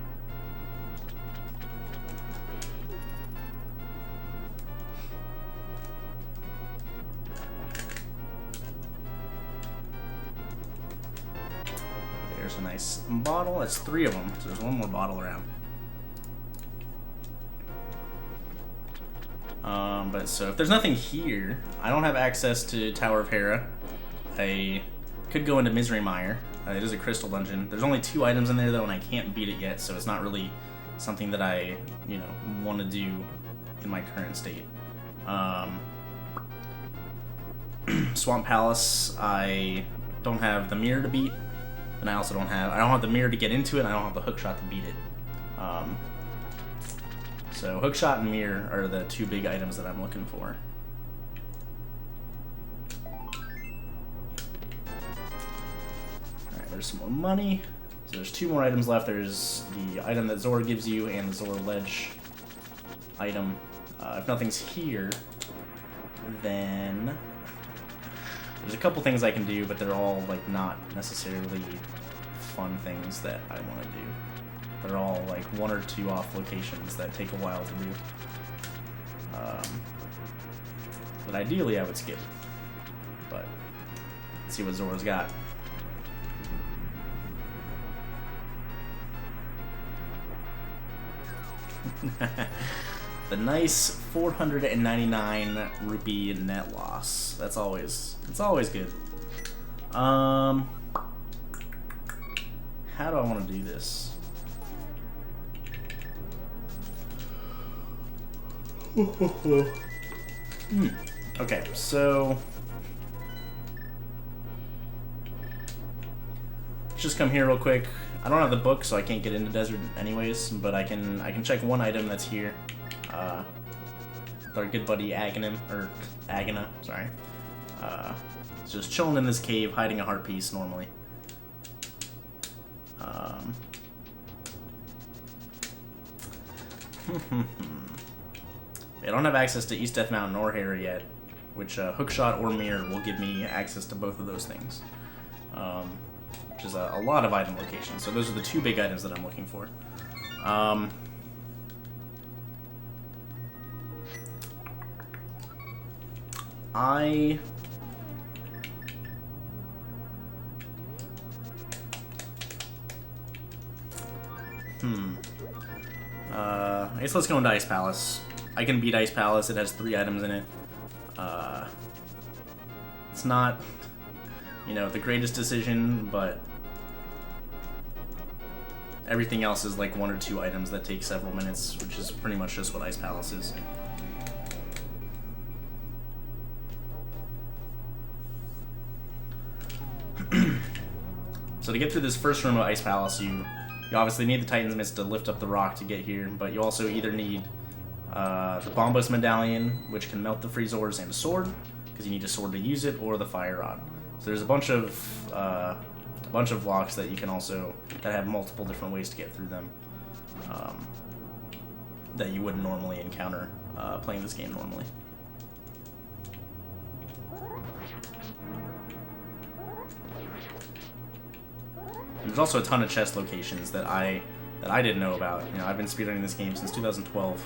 There's a nice bottle. That's 3 of them, so there's 1 more bottle around. But so if there's nothing here, I don't have access to Tower of Hera. I could go into Misery Mire. It is a crystal dungeon. There's only 2 items in there though, and I can't beat it yet, so it's not really something that I, you know, want to do in my current state. Swamp Palace, I don't have the mirror to beat, and I also don't have the mirror to get into it, and I don't have the hookshot to beat it. So hookshot and mirror are the 2 big items that I'm looking for. Alright, there's some more money. So there's 2 more items left. There's the item that Zora gives you and the Zora ledge item. If nothing's here, then there's a couple things I can do, but they're all like not necessarily fun things that I want to do. They're all like 1 or 2 off locations that take a while to do. But ideally I would skip. But let's see what Zora's got. The nice 499 rupee net loss. It's always good. How do I want to do this? Okay, so let's just come here real quick. I don't have the book, so I can't get into desert anyways, but I can check 1 item that's here. With our good buddy Agana, sorry. It's just chilling in this cave, hiding a heart piece normally. I don't have access to East Death Mountain or Hera yet, which hookshot or mirror will give me access to both of those things, which is a lot of item locations. So those are the 2 big items that I'm looking for. I guess let's go into Ice Palace. I can beat Ice Palace. It has 3 items in it. It's not, you know, the greatest decision, but everything else is like 1 or 2 items that take several minutes, which is pretty much just what Ice Palace is. So to get through this first room of Ice Palace, you obviously need the Titan's Mist to lift up the rock to get here, but you also either need the Bombos Medallion, which can melt the Freeze Ores, and a sword, because you need a sword to use it, or the Fire Rod. So there's a bunch of blocks that you can also, that have multiple different ways to get through them, that you wouldn't normally encounter playing this game normally. There's also a ton of chest locations that I didn't know about. You know, I've been speedrunning this game since 2012,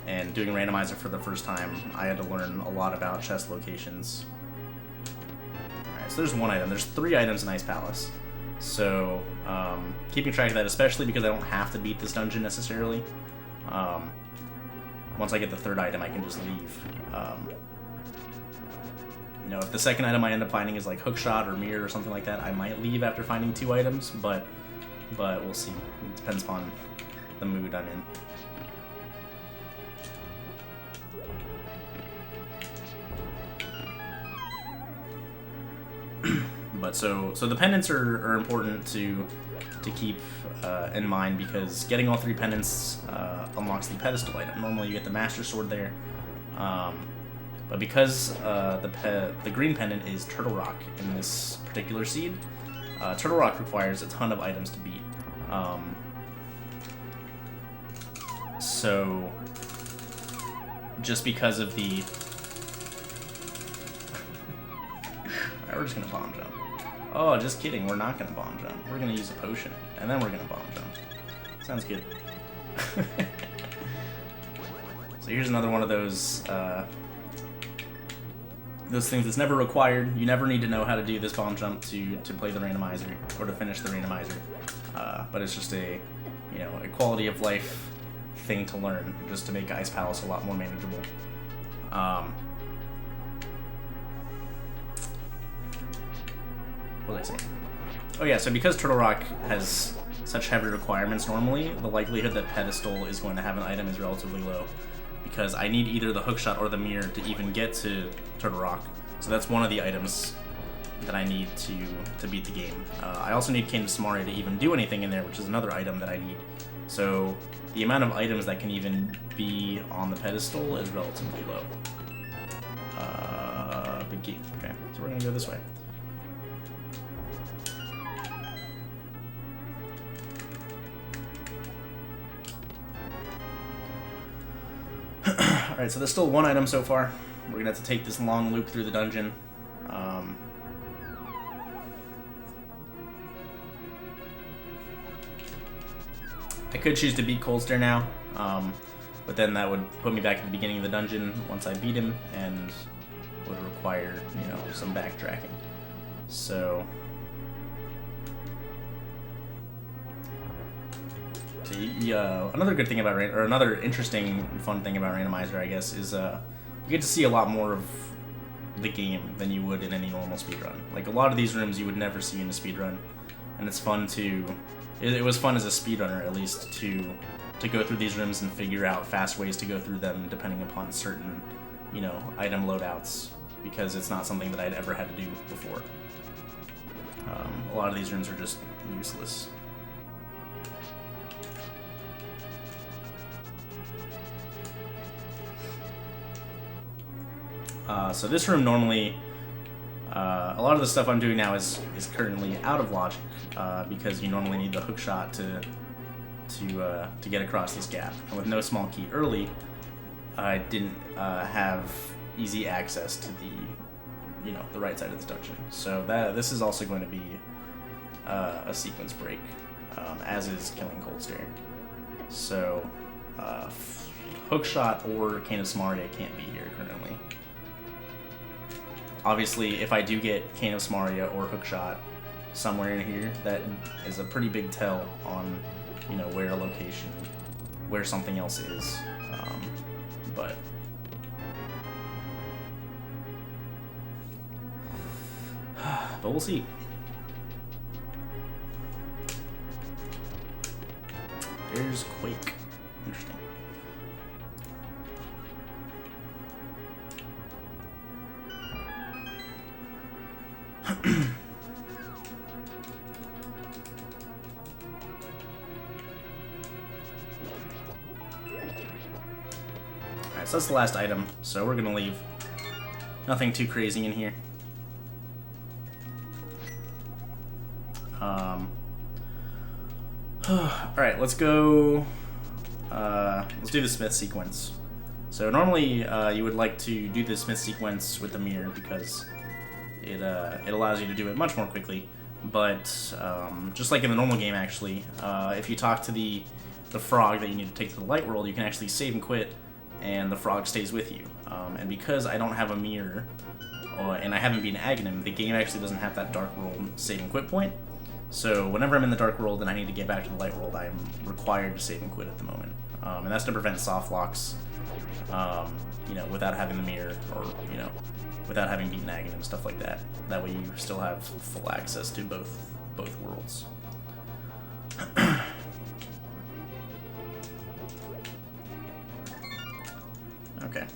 and doing Randomizer for the first time, I had to learn a lot about chest locations. Alright, so there's one item. There's 3 items in Ice Palace. So, keeping track of that, especially because I don't have to beat this dungeon necessarily. Once I get the 3rd item, I can just leave. You know, if the 2nd item I end up finding is like Hookshot or Mirror or something like that, I might leave after finding 2 items, but we'll see. It depends upon the mood I'm in. But so the pendants are important to keep in mind, because getting all 3 pendants unlocks the pedestal item. Normally you get the Master Sword there, but because the green pendant is Turtle Rock in this particular seed, Turtle Rock requires a ton of items to beat. So just because of the... Alright, we're just gonna bomb jump. Oh, just kidding, we're not gonna bomb jump. We're gonna use a potion, and then we're gonna bomb jump. Sounds good. So here's another one of those things that's never required. You never need to know how to do this bomb jump to play the randomizer, or to finish the randomizer. But it's just a quality of life thing to learn, just to make Ice Palace a lot more manageable. What was I saying? Oh yeah, so because Turtle Rock has such heavy requirements normally, the likelihood that Pedestal is going to have an item is relatively low, because I need either the Hookshot or the Mirror to even get to Turtle Rock. So that's one of the items that I need to beat the game. I also need Cane of Samaria to even do anything in there, which is another item that I need. So the amount of items that can even be on the pedestal is relatively low. Big key. Okay, so we're gonna go this way. Alright, so there's still 1 item so far. We're gonna have to take this long loop through the dungeon. I could choose to beat Cold Stare now, but then that would put me back at the beginning of the dungeon once I beat him, and would require, some backtracking. So... another good thing about another interesting, fun thing about Randomizer, I guess, is you get to see a lot more of the game than you would in any normal speedrun. Like, a lot of these rooms you would never see in a speedrun, and it's fun to... It was fun as a speedrunner, at least, to go through these rooms and figure out fast ways to go through them depending upon certain, item loadouts, because it's not something that I'd ever had to do before. A lot of these rooms are just useless. So this room normally, a lot of the stuff I'm doing now is currently out of logic, because you normally need the hookshot to get across this gap. And with no small key early, I didn't have easy access to the right side of this dungeon. So this is also going to be a sequence break, as is killing Cold Stare. So hookshot or Cane of Samaria can't be here currently. Obviously, if I do get Cane of Samaria or Hookshot somewhere in here, that is a pretty big tell on, where something else is. But we'll see. There's Quake. Interesting. Alright, so that's the last item, so we're gonna leave. Nothing too crazy in here. Alright, let's go. Let's do the Smith sequence. So normally you would like to do the Smith sequence with the mirror because it allows you to do it much more quickly. But just like in the normal game, actually, if you talk to the frog that you need to take to the light world, you can actually save and quit, and the frog stays with you. And because I don't have a mirror, and I haven't been Aghanim, the game actually doesn't have that Dark World save and quit point. So whenever I'm in the Dark World and I need to get back to the Light World, I'm required to save and quit at the moment. And that's to prevent soft locks, you know, without having the mirror, or, you know, without having beaten Aghanim, stuff like that. That way you still have full access to both worlds. Okay.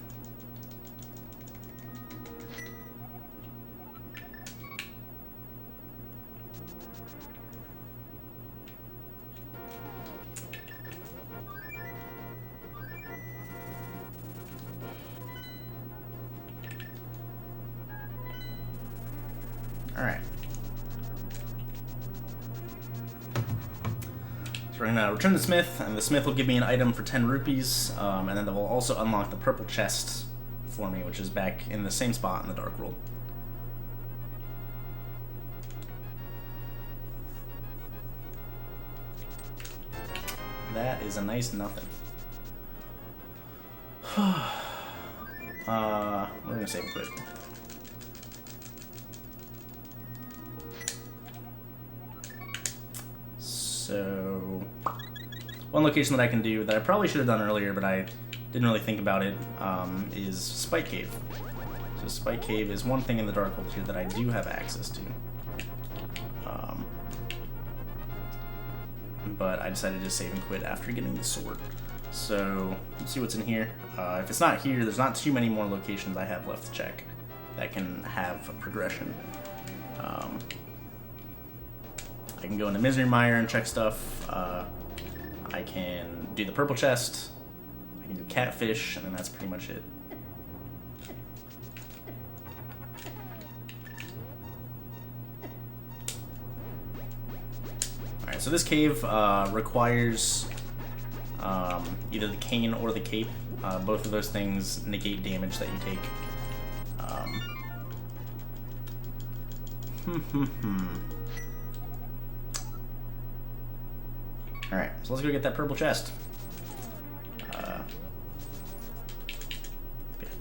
Alright. So we're gonna return the Smith, and the Smith will give me an item for 10 rupees, and then that will also unlock the purple chest for me, which is back in the same spot in the Dark World. That is a nice nothing. We're gonna save and quit. So, one location that I can do that I probably should have done earlier, but I didn't really think about it, is Spike Cave. So Spike Cave is one thing in the Dark World here that I do have access to. But I decided to save and quit after getting the sword. So, let's see what's in here. If it's not here, there's not too many more locations I have left to check that can have a progression. I can go into Misery Mire and check stuff. I can do the purple chest. I can do catfish, and then that's pretty much it. Alright, so this cave requires either the cane or the cape. Both of those things negate damage that you take. Alright, so let's go get that purple chest.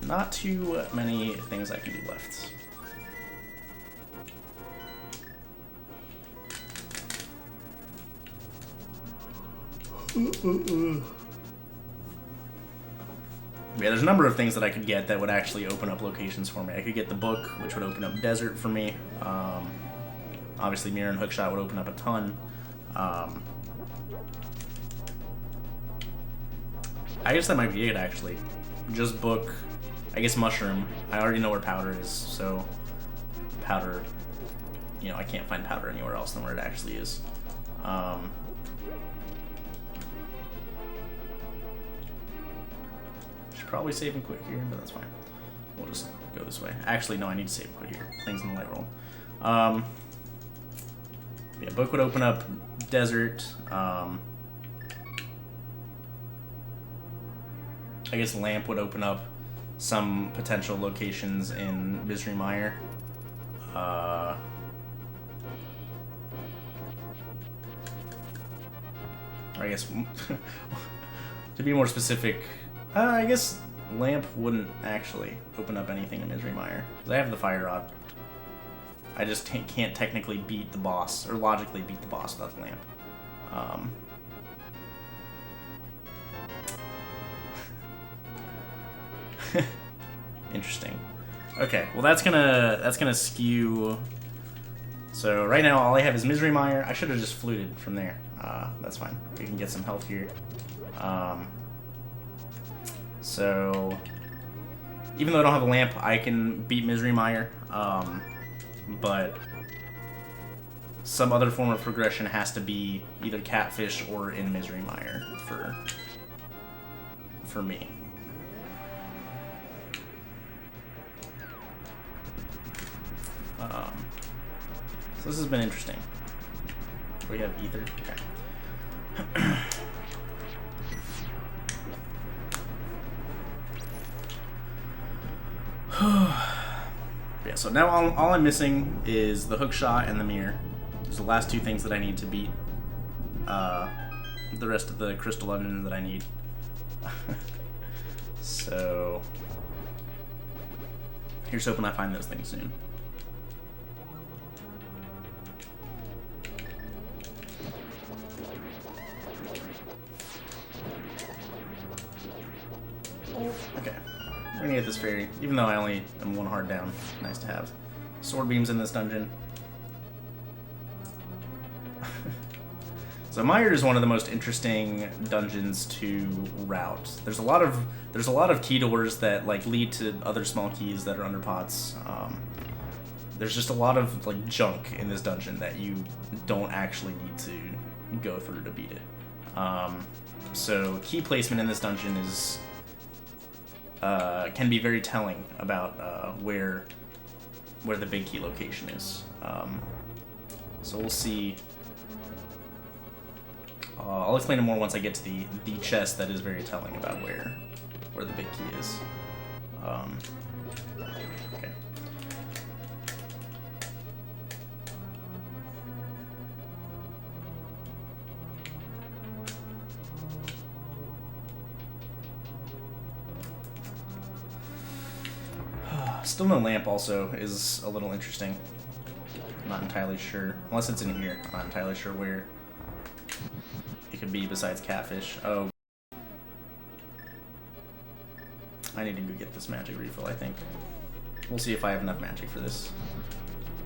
Not too many things I can do left. Yeah, there's a number of things that I could get that would actually open up locations for me. I could get the book, which would open up desert for me. Obviously, mirror and hookshot would open up a ton. I guess that might be it, actually. Just book, I guess mushroom. I already know where powder is, so powder, you know, I can't find powder anywhere else than where it actually is. Should probably save and quit here, but that's fine. We'll just go this way. Actually, no, I need to save and quit here. Things in the light roll. Yeah, book would open up desert. I guess lamp would open up some potential locations in Misery Mire. I guess to be more specific, I guess lamp wouldn't actually open up anything in Misery Mire because I have the fire rod. I just can't technically beat the boss, or logically beat the boss without the lamp. Interesting. Okay, well that's gonna skew. So right now all I have is Misery Mire. I should have just fluted from there. That's fine. We can get some health here. So even though I don't have a lamp, I can beat Misery Mire. But some other form of progression has to be either catfish or in Misery Mire for me. So this has been interesting. We have ether. Okay. Yeah, so now all I'm missing is the hook shot and the mirror. Those are the last two things that I need to beat the rest of the crystal dungeon that I need. So here's hoping I find those things soon. Okay, we're gonna get this fairy, even though I only am one hard down. Nice to have sword beams in this dungeon. So Mire is one of the most interesting dungeons to route. There's a lot of key doors that like lead to other small keys that are under pots. There's just a lot of like junk in this dungeon that you don't actually need to go through to beat it. So key placement in this dungeon is can be very telling about where the big key location is. So we'll see. I'll explain it more once I get to the chest that is very telling about where the big key is. Okay. Still no lamp also is a little interesting. I'm not entirely sure. Unless it's in here. I'm not entirely sure where it could be besides catfish. Oh. I need to go get this magic refill, I think. We'll see if I have enough magic for this.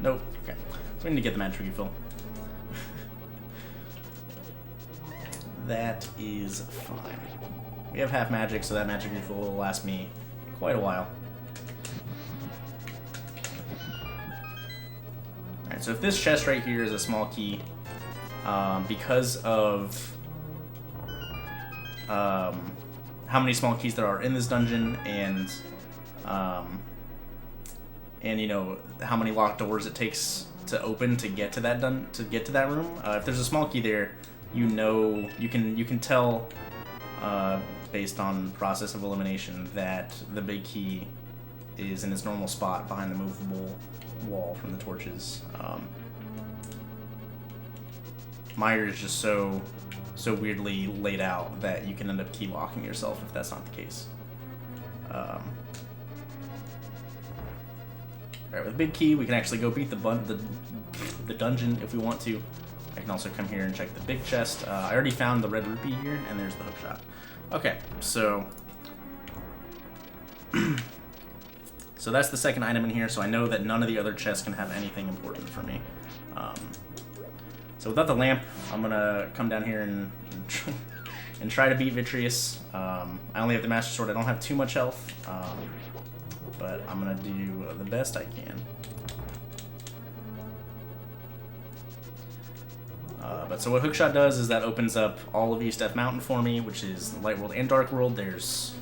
Nope. Okay. So we need to get the magic refill. That is fine. We have half magic, so that magic refill will last me quite a while. Alright, so if this chest right here is a small key, because of how many small keys there are in this dungeon, and you know how many locked doors it takes to open to get to that room. If there's a small key there, you know you can tell based on process of elimination that the big key is in its normal spot behind the movable wall from the torches. Mire is just so weirdly laid out that you can end up key locking yourself if that's not the case. Alright, with a big key, we can actually go beat the dungeon if we want to. I can also come here and check the big chest. I already found the red rupee here, and there's the hook shot. Okay, so so that's the second item in here, so I know that none of the other chests can have anything important for me. So without the lamp, I'm gonna come down here and try to beat Vitreous. I only have the Master Sword. I don't have too much health, but I'm gonna do the best I can. But so what Hookshot does is that opens up all of East Death Mountain for me, which is Light World and Dark World. There's,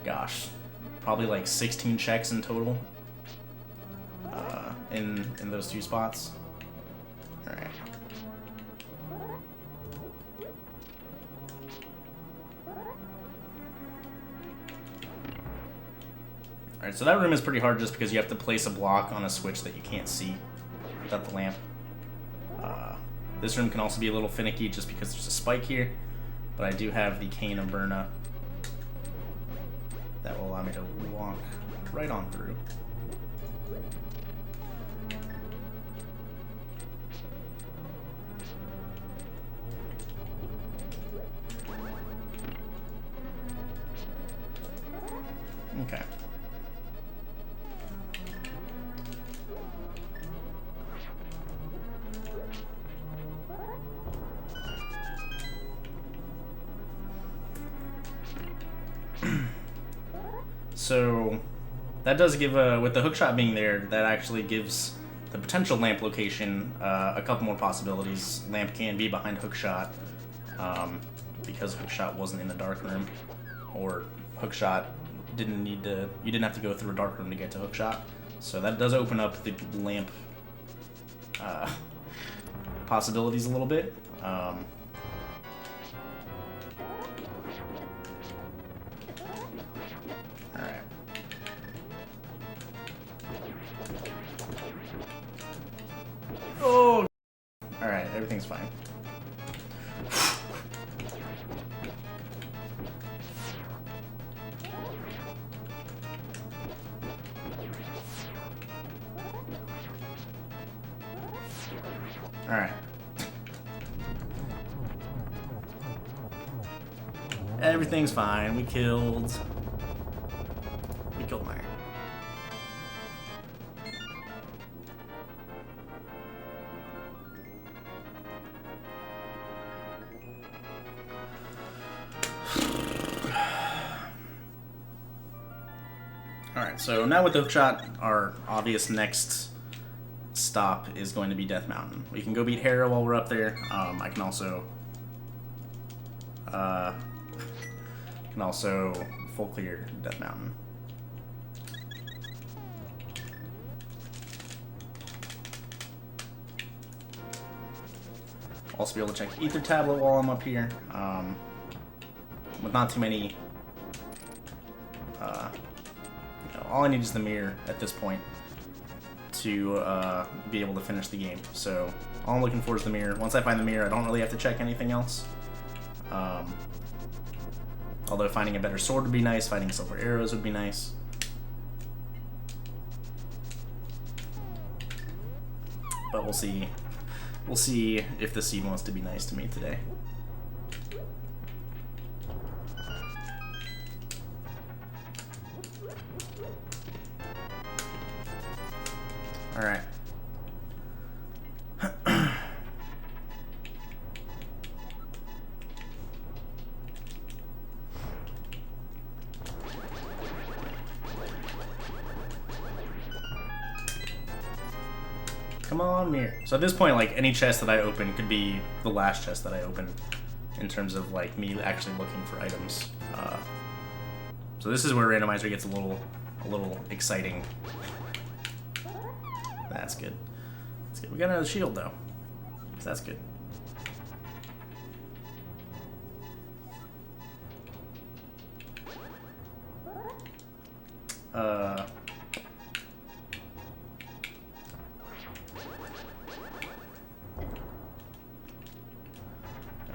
gosh, probably like 16 checks in total in those two spots. All right. Alright, so that room is pretty hard just because you have to place a block on a switch that you can't see without the lamp. This room can also be a little finicky just because there's a spike here, but I do have the Cane of Berna that will allow me to walk right on through. Okay. So that does give with the hookshot being there, that actually gives the potential lamp location a couple more possibilities. Lamp can be behind hookshot because hookshot wasn't in the dark room, or hookshot you didn't have to go through a dark room to get to hookshot. So that does open up the lamp possibilities a little bit. Alright. Oh! Alright, everything's fine. Alright. Everything's fine. We killed Meyer. Alright, so now with the hookshot, our obvious next stop is going to be Death Mountain. We can go beat Hera while we're up there. I can also full clear Death Mountain. Also be able to check Ether Tablet while I'm up here. With not too many, all I need is the mirror at this point to be able to finish the game. So all I'm looking for is the mirror. Once I find the mirror, I don't really have to check anything else. Although finding a better sword would be nice, finding silver arrows would be nice. But we'll see. We'll see if the seed wants to be nice to me today. Alright. Come on, mirror. So at this point, like, any chest that I open could be the last chest that I open in terms of, like, me actually looking for items. So this is where Randomizer gets a little exciting. That's good. That's good. We got another shield, though. So that's good.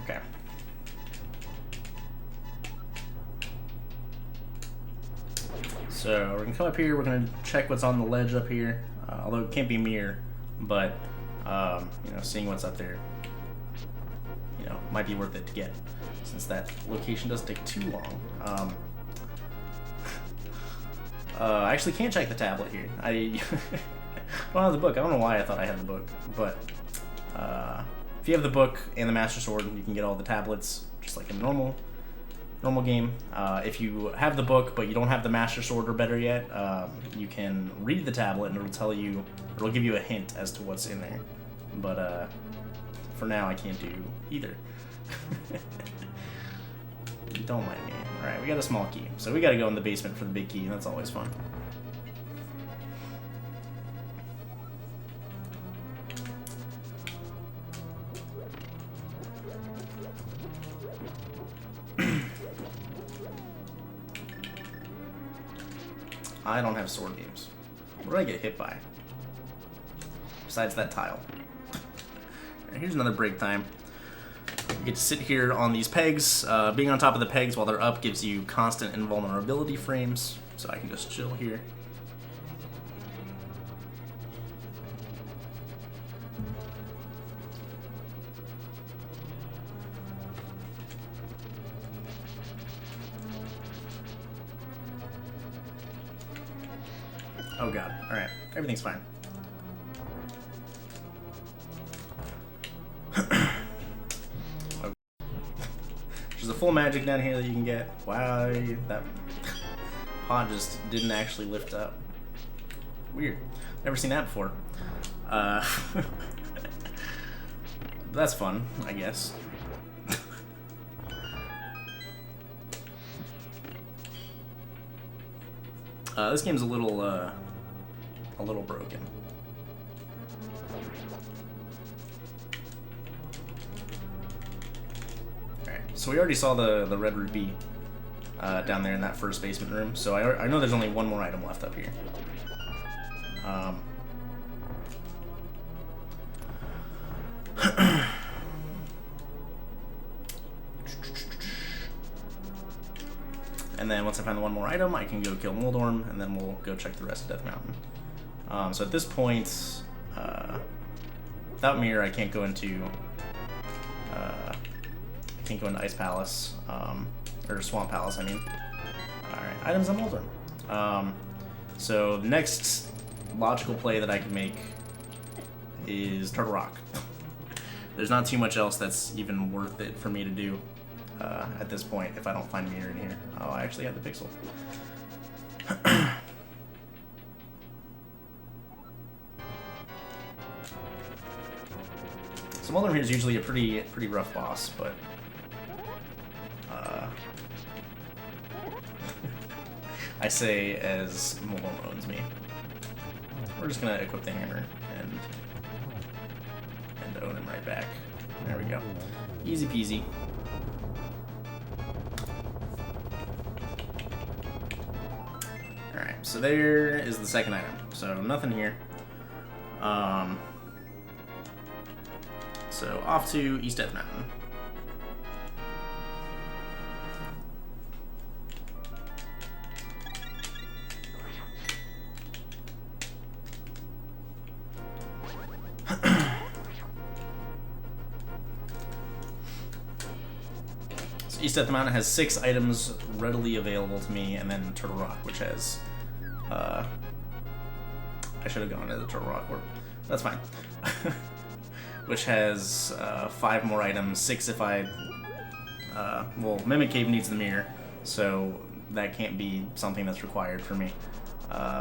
Okay. So we're gonna come up here. We're gonna check what's on the ledge up here. Although it can't be mirror, but you know, seeing what's up there, you know, might be worth it to get, since that location doesn't take too long. I actually can't check the tablet here. I don't have the book. I don't know why I thought I had the book, but if you have the book and the Master Sword, you can get all the tablets, just like in a normal game. If you have the book but you don't have the Master Sword, or better yet, you can read the tablet and it'll give you a hint as to what's in there. But for now, I can't do either. Don't mind me. Alright, we got a small key. So we gotta go in the basement for the big key, and that's always fun. I don't have sword beams. What did I get hit by? Besides that tile. Right, here's another break time. You get to sit here on these pegs. Being on top of the pegs while they're up gives you constant invulnerability frames, so I can just chill here. Oh god, alright. Everything's fine. Okay. There's a full magic down here that you can get. Wow, that pod just didn't actually lift up. Weird. Never seen that before. That's fun, I guess. This game's a little broken. so we already saw the red rupee down there in that first basement room, so I know there's only one more item left up here. And then once I find the one more item, I can go kill Moldorm, and then we'll go check the rest of Death Mountain. So at this point, without Mirror, I can't go into Ice Palace, or Swamp Palace, I mean. Alright, items on Moldorm. So the next logical play that I can make is Turtle Rock. There's not too much else that's even worth it for me to do at this point if I don't find Mirror in here. Oh, I actually have the pixel. So Moldorm here is usually a pretty rough boss, but I say as Moldorm owns me. We're just gonna equip the hammer and own him right back. There we go. Easy peasy. Alright, so there is the second item. So nothing here. So off to East Death Mountain. So East Death Mountain has 6 items readily available to me, and then Turtle Rock, which has I should have gone to the Turtle Rock, or that's fine. Which has 5 more items, 6 if I, well, Mimic Cave needs the mirror, so that can't be something that's required for me.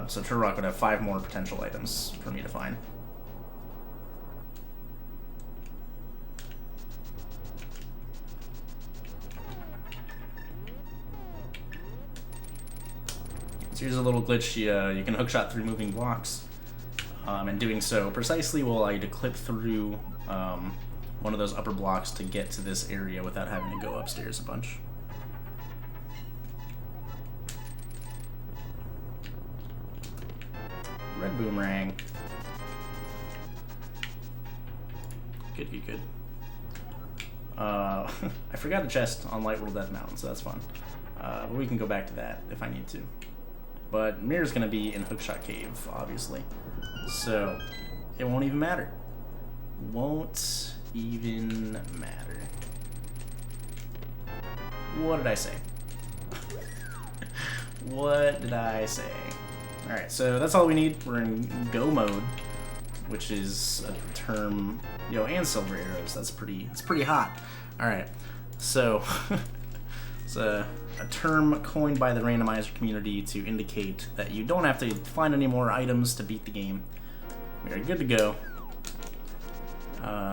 So Turtle Rock would have 5 more potential items for me to find. So here's a little glitch, you can hookshot through moving blocks. And doing so precisely will allow you to clip through one of those upper blocks to get to this area without having to go upstairs a bunch. Red boomerang. Good, good, good. I forgot a chest on Light World Death Mountain, so that's fun. But we can go back to that if I need to. But Mirror's gonna be in Hookshot Cave, obviously. So, it won't even matter. Won't even matter. What did I say? What did I say? Alright, so that's all we need. We're in go mode, which is a term, and silver arrows. It's pretty hot. Alright, so, it's a term coined by the randomizer community to indicate that you don't have to find any more items to beat the game. We are good to go.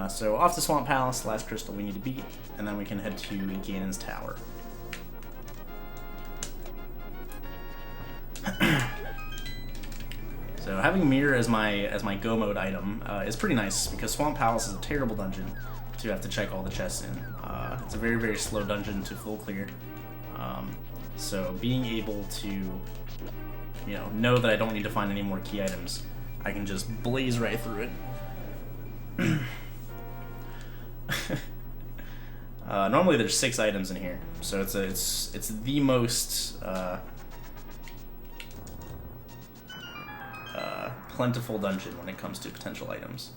So off to Swamp Palace, last crystal we need to beat, and then we can head to Ganon's Tower. So having Mirror as my go mode item is pretty nice, because Swamp Palace is a terrible dungeon to have to check all the chests in. It's a very, very slow dungeon to full clear. So being able to, know that I don't need to find any more key items, I can just blaze right through it. Normally there's 6 items in here, so it's the most plentiful dungeon when it comes to potential items.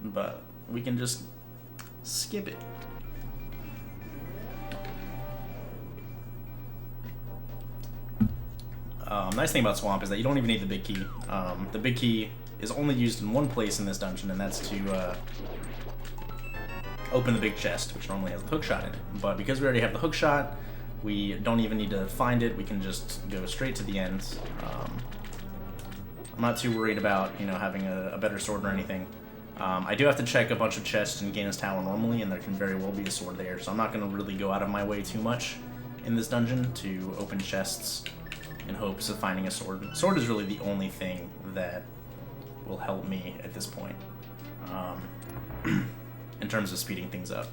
But we can just skip it. Nice thing about Swamp is that you don't even need the big key. The big key is only used in one place in this dungeon, and that's to open the big chest, which normally has a hookshot in it. But because we already have the hookshot, we don't even need to find it. We can just go straight to the end. I'm not too worried about having a better sword or anything. I do have to check a bunch of chests in Ganon's Tower normally, and there can very well be a sword there, so I'm not going to really go out of my way too much in this dungeon to open chests in hopes of finding a sword. Sword is really the only thing that will help me at this point. in terms of speeding things up.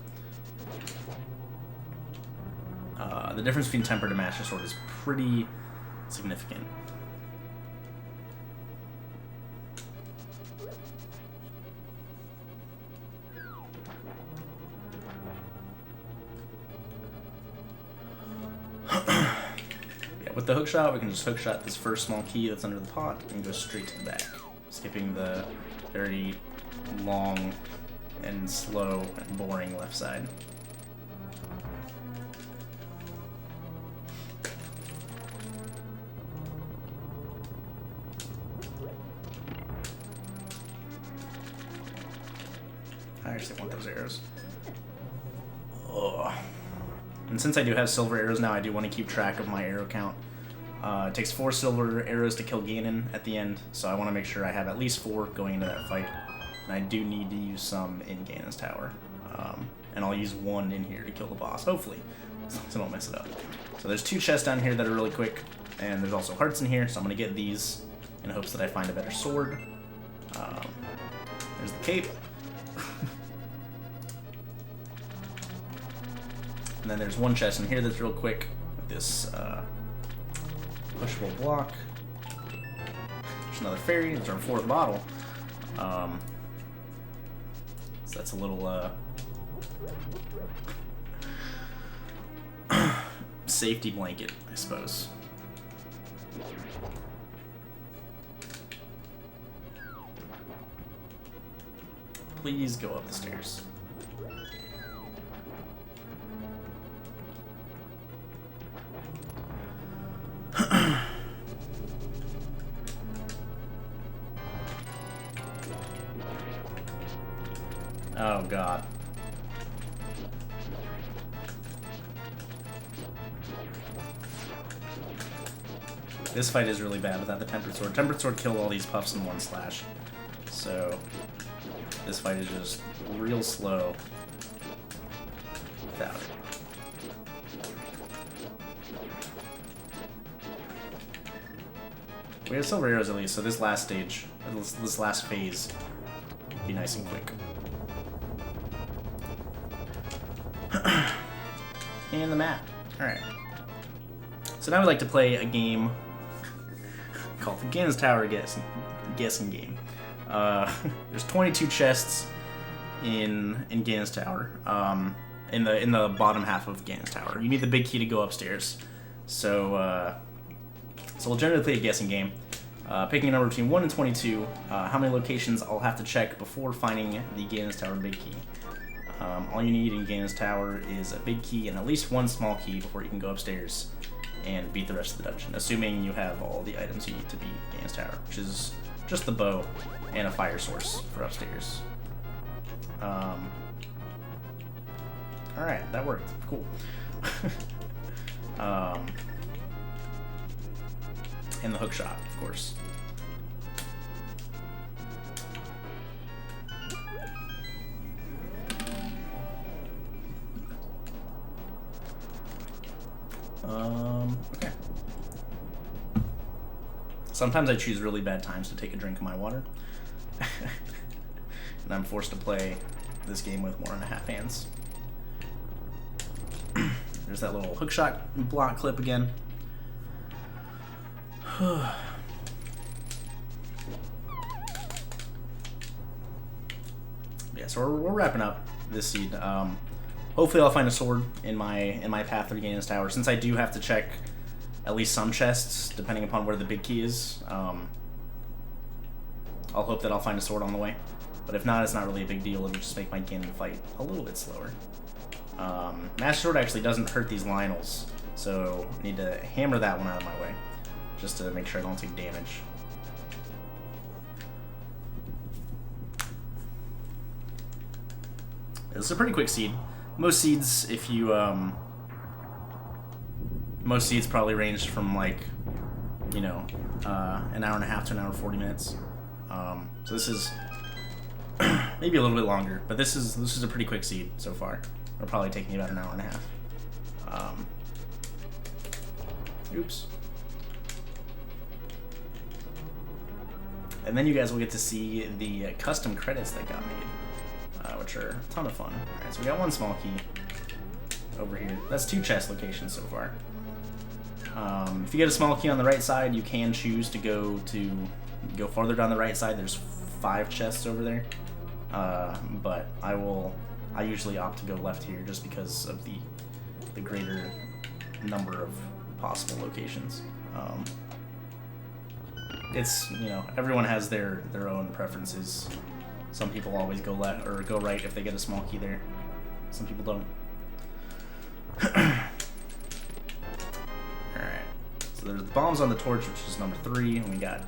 The difference between Tempered and Master Sword is pretty significant. With the hookshot, we can just hookshot this first small key that's under the pot and go straight to the back, skipping the very long and slow and boring left side. I actually want those arrows. Ugh. And since I do have silver arrows now, I do want to keep track of my arrow count. It takes 4 silver arrows to kill Ganon at the end, so I want to make sure I have at least 4 going into that fight. And I do need to use some in Ganon's tower. And I'll use 1 in here to kill the boss, hopefully, so I don't mess it up. So there's 2 chests down here that are really quick, and there's also hearts in here, so I'm going to get these in hopes that I find a better sword. There's the cape. And then there's 1 chest in here that's real quick with this pushable block. There's another fairy. There's our 4th bottle. So that's a little safety blanket, I suppose. Please go up the stairs. Oh god. This fight is really bad without the Tempered Sword. Tempered Sword killed all these puffs in 1 slash. So this fight is just real slow without it. We have silver arrows at least, so this last stage, this last phase, will be nice and quick. And the map. Alright. So now we like to play a game called the Ganon's Tower guessing game. There's 22 chests in Ganon's Tower. In the bottom half of Ganon's Tower. You need the big key to go upstairs. So we'll generally play a guessing game. Picking a number between 1 and 22. How many locations I'll have to check before finding the Ganon's Tower big key. All you need in Ganon's Tower is a big key and at least 1 small key before you can go upstairs and beat the rest of the dungeon, assuming you have all the items you need to beat Ganon's Tower, which is just the bow and a fire source for upstairs. Alright, that worked. Cool. And the hook shot, of course. Okay. Sometimes I choose really bad times to take a drink of my water. And I'm forced to play this game with 1.5 hands. There's that little hookshot block clip again. Yeah, so we're wrapping up this seed. Hopefully I'll find a sword in my path through Ganon's Tower, since I do have to check at least some chests, depending upon where the big key is. I'll hope that I'll find a sword on the way. But if not, it's not really a big deal. It'll just make my Ganon fight a little bit slower. Master Sword actually doesn't hurt these Lionels, so I need to hammer that one out of my way, just to make sure I don't take damage. This is a pretty quick seed. Most seeds, if you, most seeds probably range from, like, you know, an hour and a half to an hour and 40 minutes. So this is maybe a little bit longer, but this is a pretty quick seed so far. It'll probably take me about an hour and a half. Oops. And then you guys will get to see the custom credits that got made, which which are a ton of fun. Alright, so we got one small key over here. That's 2 chest locations so far. If you get a small key on the right side, you can choose to go farther down the right side. There's 5 chests over there. But I usually opt to go left here just because of the greater number of possible locations. It's, you know, everyone has their own preferences. Some people always go left or go right if they get a small key there. Some people don't. Alright. So there's the bombs on the torch, which is number 3, and we got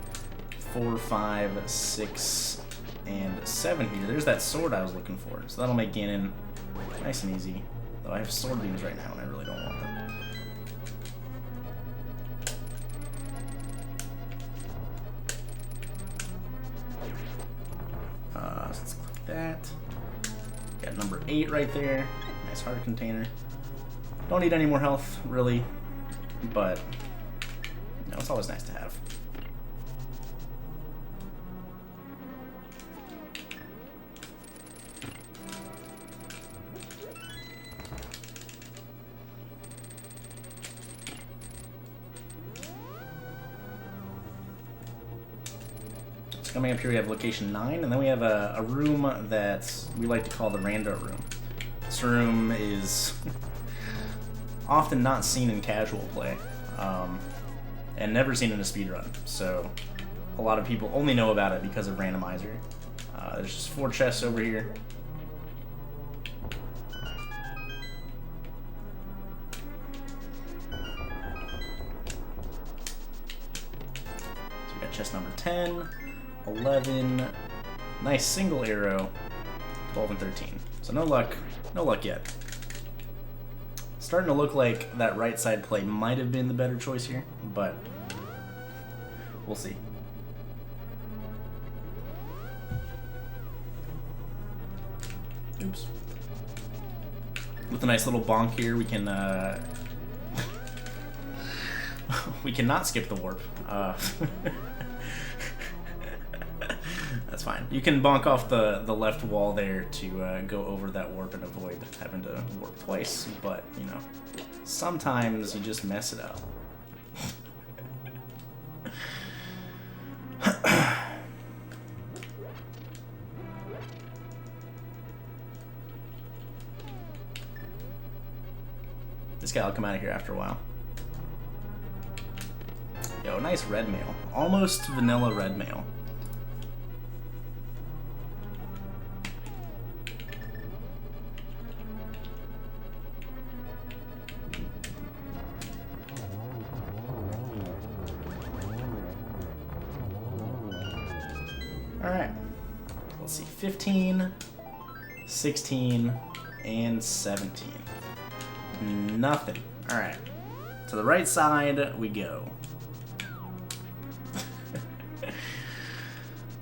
4, 5, 6, and 7 here. There's that sword I was looking for. So that'll make Ganon nice and easy. Though I have sword beams right now and I really don't want them. So let's click that. Got number 8 right there. Nice heart container. Don't need any more health, really, but you know, it's always nice to have. Coming up here we have location 9, and then we have a room that we like to call the Rando Room. This room is often not seen in casual play, and never seen in a speedrun, so a lot of people only know about it because of Randomizer. There's just 4 chests over here. So we got chest number 10. 11, nice single arrow, 12 and 13. So no luck yet. Starting to look like that right side play might have been the better choice here, but we'll see. Oops. With a nice little bonk here, we can we cannot skip the warp. That's fine. You can bonk off the left wall there to go over that warp and avoid having to warp twice, but, you know, sometimes you just mess it up. This guy will come out of here after a while. Yo, nice red mail. Almost vanilla red mail. Alright, let's see, 15, 16, and 17. Nothing. Alright, to the right side we go.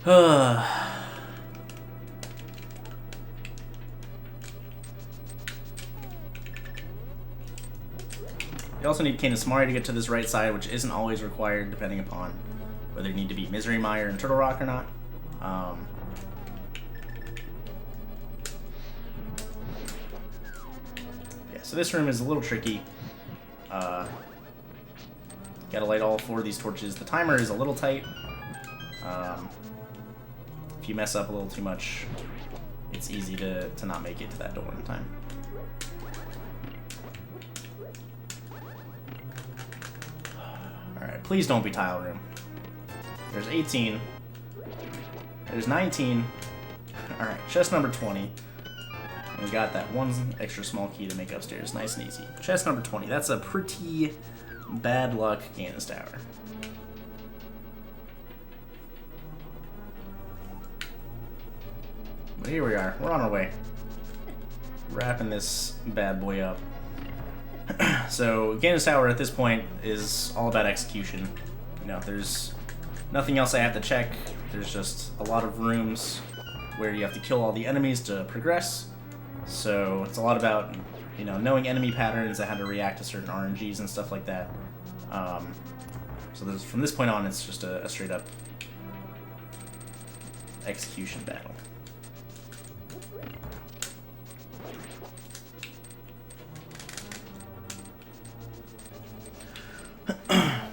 You also need Cane of Samari to get to this right side, which isn't always required depending upon whether you need to beat Misery Mire and Turtle Rock or not. Yeah, so this room is a little tricky. Gotta light all 4 of these torches. The timer is a little tight. If you mess up a little too much, it's easy to not make it to that door in time. Alright, please don't be tile room. There's 18. There's 19. Alright, chest number 20. And we got that 1 extra small key to make upstairs. Nice and easy. Chest number 20. That's a pretty bad luck Ganon's Tower. But here we are. We're on our way. Wrapping this bad boy up. So, Ganon's Tower at this point is all about execution. You know, there's nothing else I have to check. There's just a lot of rooms where you have to kill all the enemies to progress. So, it's a lot about, you know, knowing enemy patterns and how to react to certain RNGs and stuff like that. So, from this point on, it's just a straight up execution battle.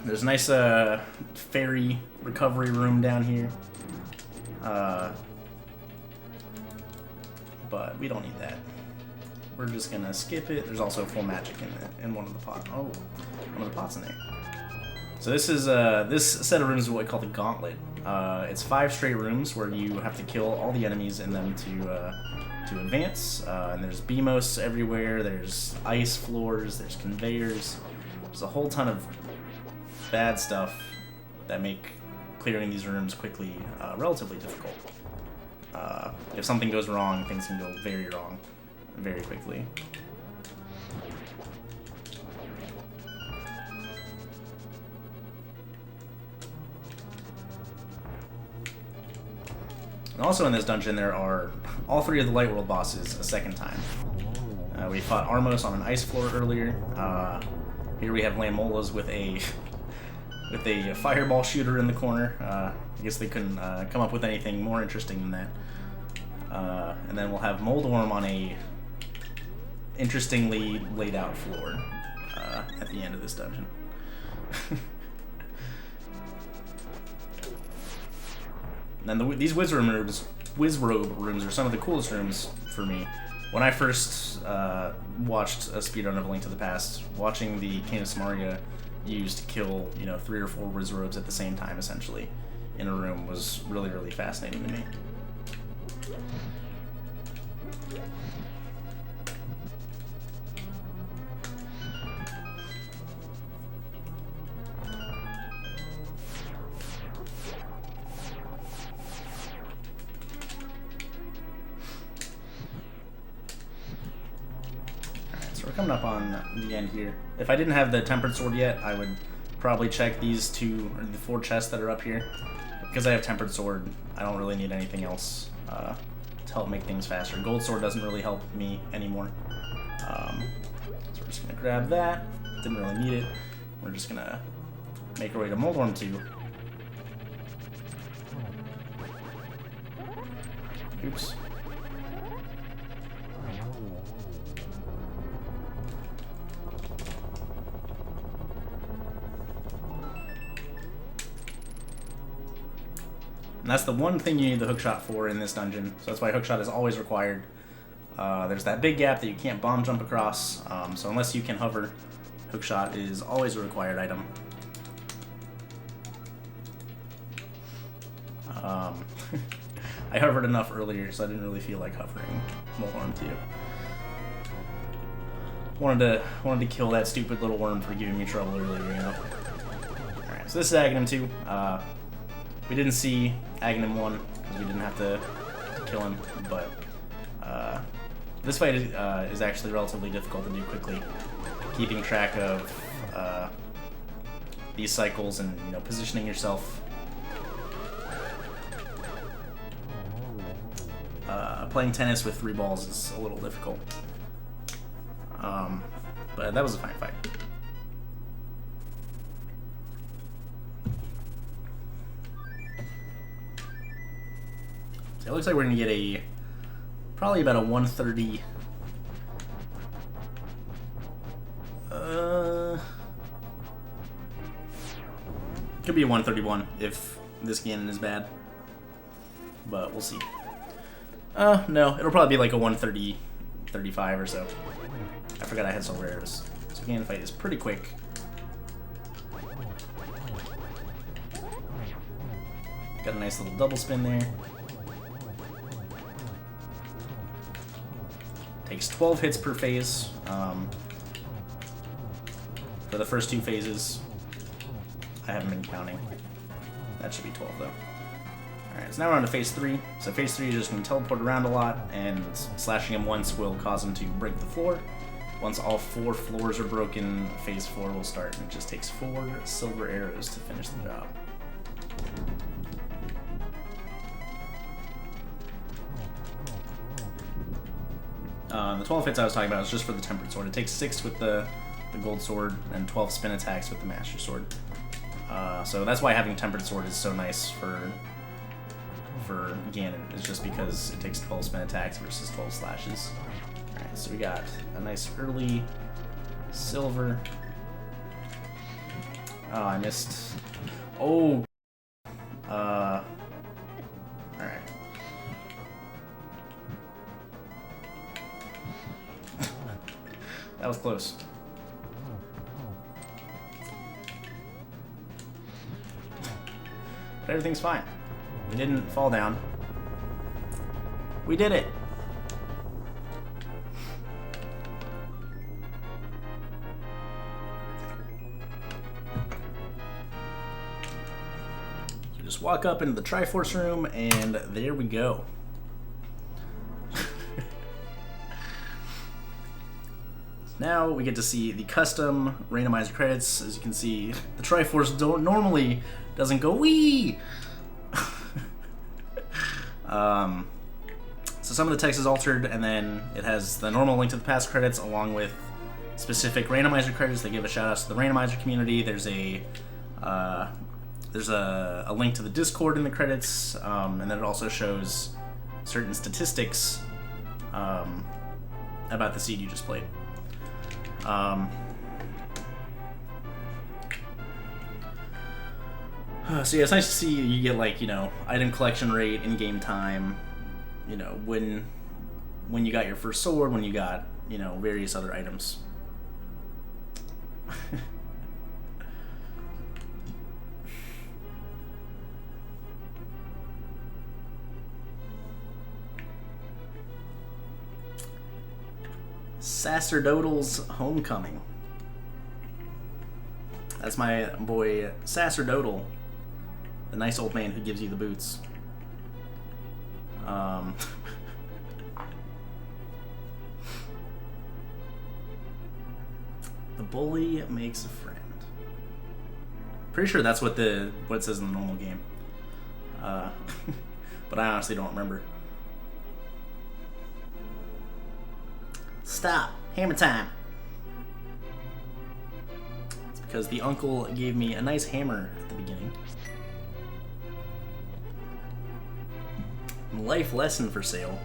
There's a nice fairy recovery room down here. But we don't need that. We're just gonna skip it. There's also full magic in one of the pots. Oh, one of the pots in there. So this is this set of rooms is what we call the Gauntlet. It's 5 straight rooms where you have to kill all the enemies in them to advance. And there's BMOS everywhere. There's ice floors. There's conveyors. There's a whole ton of bad stuff that make clearing these rooms quickly relatively difficult. If something goes wrong, things can go very wrong very quickly. And also in this dungeon there are all 3 of the Light World bosses a second time. We fought Armos on an ice floor earlier. Here we have Lamolas with a fireball shooter in the corner. I guess they couldn't come up with anything more interesting than that. And then we'll have Moldworm on a interestingly laid out floor at the end of this dungeon. And then these Wizzrobe Rooms are some of the coolest rooms for me. When I first watched a speedrun of A Link to the Past, watching the King of Samaria used to kill 3 or 4 Wizzrobes at the same time, essentially, in a room was really, really fascinating to me. We're coming up on the end here. If I didn't have the Tempered Sword yet, I would probably check these 2 or the 4 chests that are up here. Because I have Tempered Sword, I don't really need anything else to help make things faster. Gold Sword doesn't really help me anymore. So we're just going to grab that. Didn't really need it. We're just going to make our way to Moldworm 2. Oops. And that's the one thing you need the hookshot for in this dungeon, so that's why hookshot is always required. There's that big gap that you can't bomb jump across, so unless you can hover, hookshot is always a required item. I hovered enough earlier, so I didn't really feel like hovering Moldworm 2. Wanted to kill that stupid little worm for giving me trouble earlier, Alright, so this is Aghanim 2. We didn't see Aghanim 1 because we didn't have to kill him, but this fight is actually relatively difficult to do quickly. Keeping track of these cycles and positioning yourself. Playing tennis with 3 balls is a little difficult, but that was a fine fight. It looks like we're gonna get probably about a 130. Could be a 131 if this Ganon is bad, but we'll see. No, it'll probably be like a 130, 35 or so. I forgot I had silver arrows. So Ganon fight is pretty quick. Got a nice little double spin there. Takes 12 hits per phase for the first 2 phases. I haven't been counting. That should be 12 though. Alright, so now we're on to phase 3. So phase 3 is just going to teleport around a lot, and slashing him once will cause him to break the floor. Once all 4 floors are broken, phase 4 will start, and it just takes 4 silver arrows to finish the job. The 12 hits I was talking about is just for the Tempered Sword. It takes 6 with the Gold Sword and 12 spin attacks with the Master Sword. So that's why having Tempered Sword is so nice for Ganon, is just because it takes 12 spin attacks versus 12 slashes. Alright, so we got a nice early silver. Oh, I missed. Oh. Alright. That was close. But everything's fine. We didn't fall down. We did it! So just walk up into the Triforce room, and there we go. Now we get to see the custom randomizer credits. As you can see, the Triforce normally doesn't go wee. So some of the text is altered, and then it has the normal link to the past credits along with specific randomizer credits. They give a shout out to the randomizer community. There's a link to the Discord in the credits, and then it also shows certain statistics about the seed you just played. So yeah, it's nice to see you get, like, you know, item collection rate, in-game time, you know, when you got your first sword, when you got, you know, various other items. Sacerdotle's Homecoming. That's my boy Sacerdotle, the nice old man who gives you the boots. The bully makes a friend. Pretty sure that's what it says in the normal game. But I honestly don't remember. Stop! Hammer time! It's because the uncle gave me a nice hammer at the beginning. Life lesson for sale.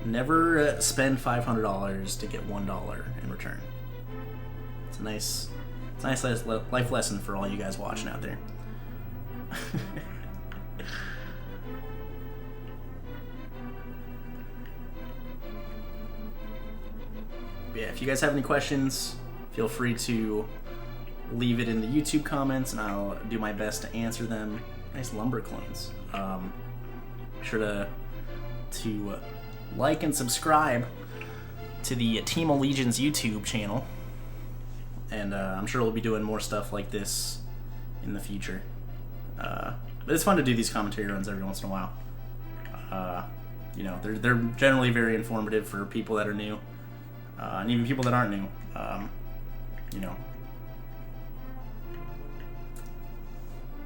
Never spend $500 to get $1 in return. It's a nice life lesson for all you guys watching out there. Yeah, if you guys have any questions, feel free to leave it in the YouTube comments, and I'll do my best to answer them. Nice lumber clones. Be sure to like and subscribe to the Team Allegiance YouTube channel, and I'm sure we'll be doing more stuff like this in the future. But it's fun to do these commentary runs every once in a while. You know, they're generally very informative for people that are new. And even people that aren't new, you know,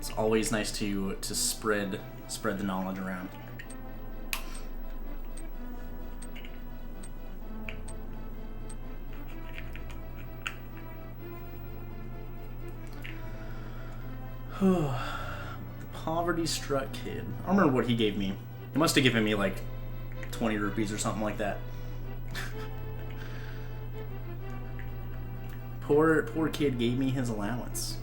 it's always nice to spread the knowledge around. The poverty-struck kid. I don't remember what he gave me. He must have given me like 20 rupees or something like that. Poor kid gave me his allowance.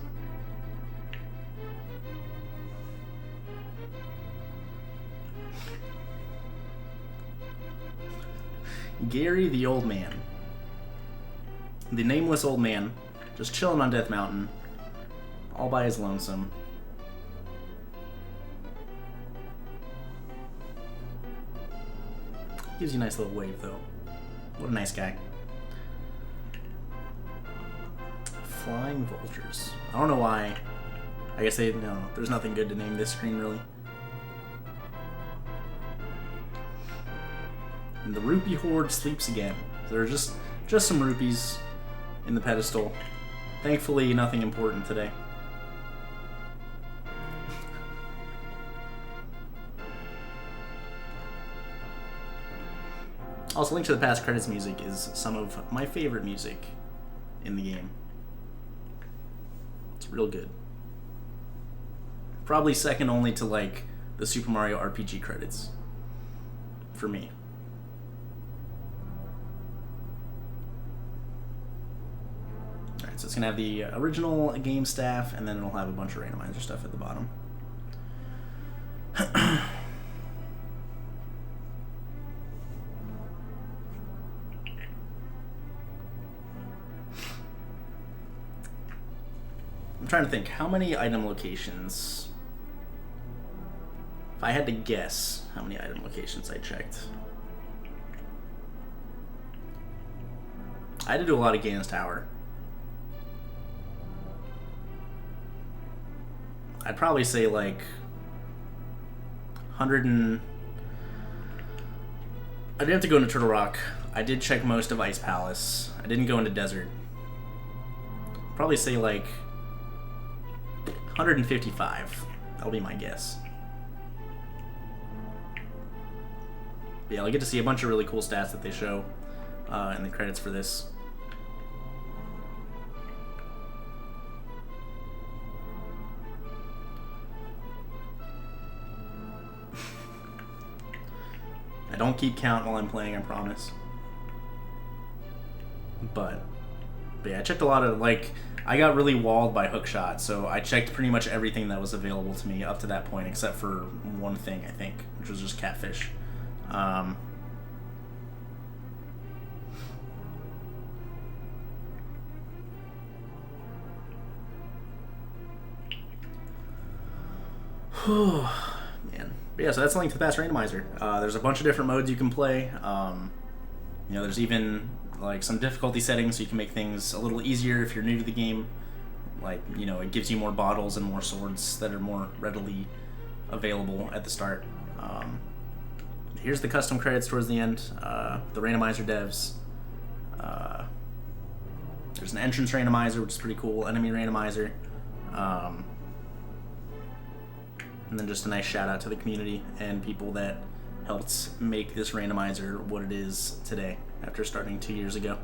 Gary the old man. The nameless old man, just chilling on Death Mountain, all by his lonesome. Gives you a nice little wave, though. What a nice guy. Flying vultures. I don't know why. I guess there's nothing good to name this screen, really. And the rupee horde sleeps again. There are just some rupees in the pedestal. Thankfully, nothing important today. Also, link to the past credits music is some of my favorite music in the game. It's real good. Probably second only to, like, the Super Mario RPG credits. For me. Alright, So it's going to have the original game staff, and then it'll have a bunch of randomizer stuff at the bottom. I'm trying to think, how many item locations... If I had to guess how many item locations I checked... I had to do a lot of Gaines's Tower. I'd probably say like 100 and... I didn't have to go into Turtle Rock. I did check most of Ice Palace. I didn't go into Desert. Probably say like 155. That'll be my guess. But yeah, I'll get to see a bunch of really cool stats that they show in the credits for this. I don't keep count while I'm playing, I promise. But yeah, I checked a lot of, like, I got really walled by hookshot, so I checked pretty much everything that was available to me up to that point, except for one thing, I think, which was just catfish. Man. But yeah, so that's the Link to the Past randomizer. There's a bunch of different modes you can play. You know, there's even like some difficulty settings so you can make things a little easier if you're new to the game. Like, you know, it gives you more bottles and more swords that are more readily available at the start. Here's the custom credits towards the end. The randomizer devs. There's an entrance randomizer, which is pretty cool. Enemy randomizer. And then just a nice shout out to the community and people that helped make this randomizer what it is today after starting 2 years ago.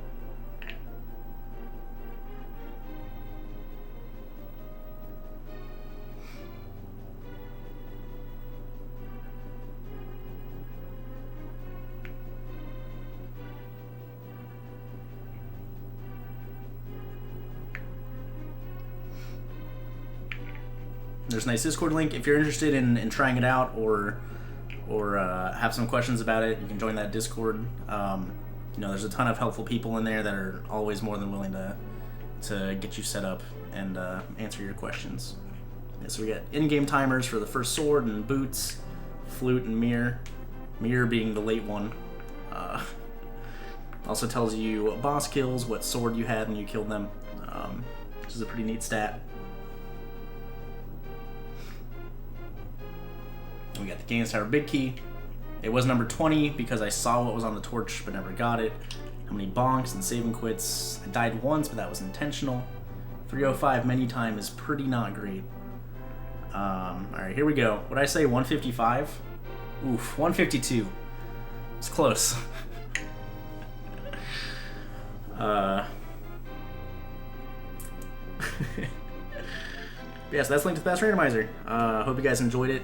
There's a nice Discord link. If you're interested in trying it out or have some questions about it, you can join that Discord. You know, there's a ton of helpful people in there that are always more than willing to get you set up and answer your questions. Yeah, so we got in-game timers for the first sword and boots, flute and mirror. Mirror being the late one. Also tells you boss kills, what sword you had when you killed them, which is a pretty neat stat. We got the Gaines's Tower Big Key. It was number 20 because I saw what was on the torch but never got it. How many bonks and save and quits? I died once, but that was intentional. 305 menu time is pretty not great. Alright, here we go. What did I say, 155? Oof, 152. It's close. Yeah, so that's Link to the Past randomizer. Hope you guys enjoyed it.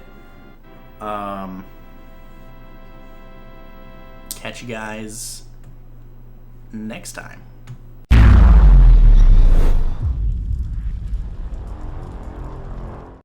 Catch you guys next time.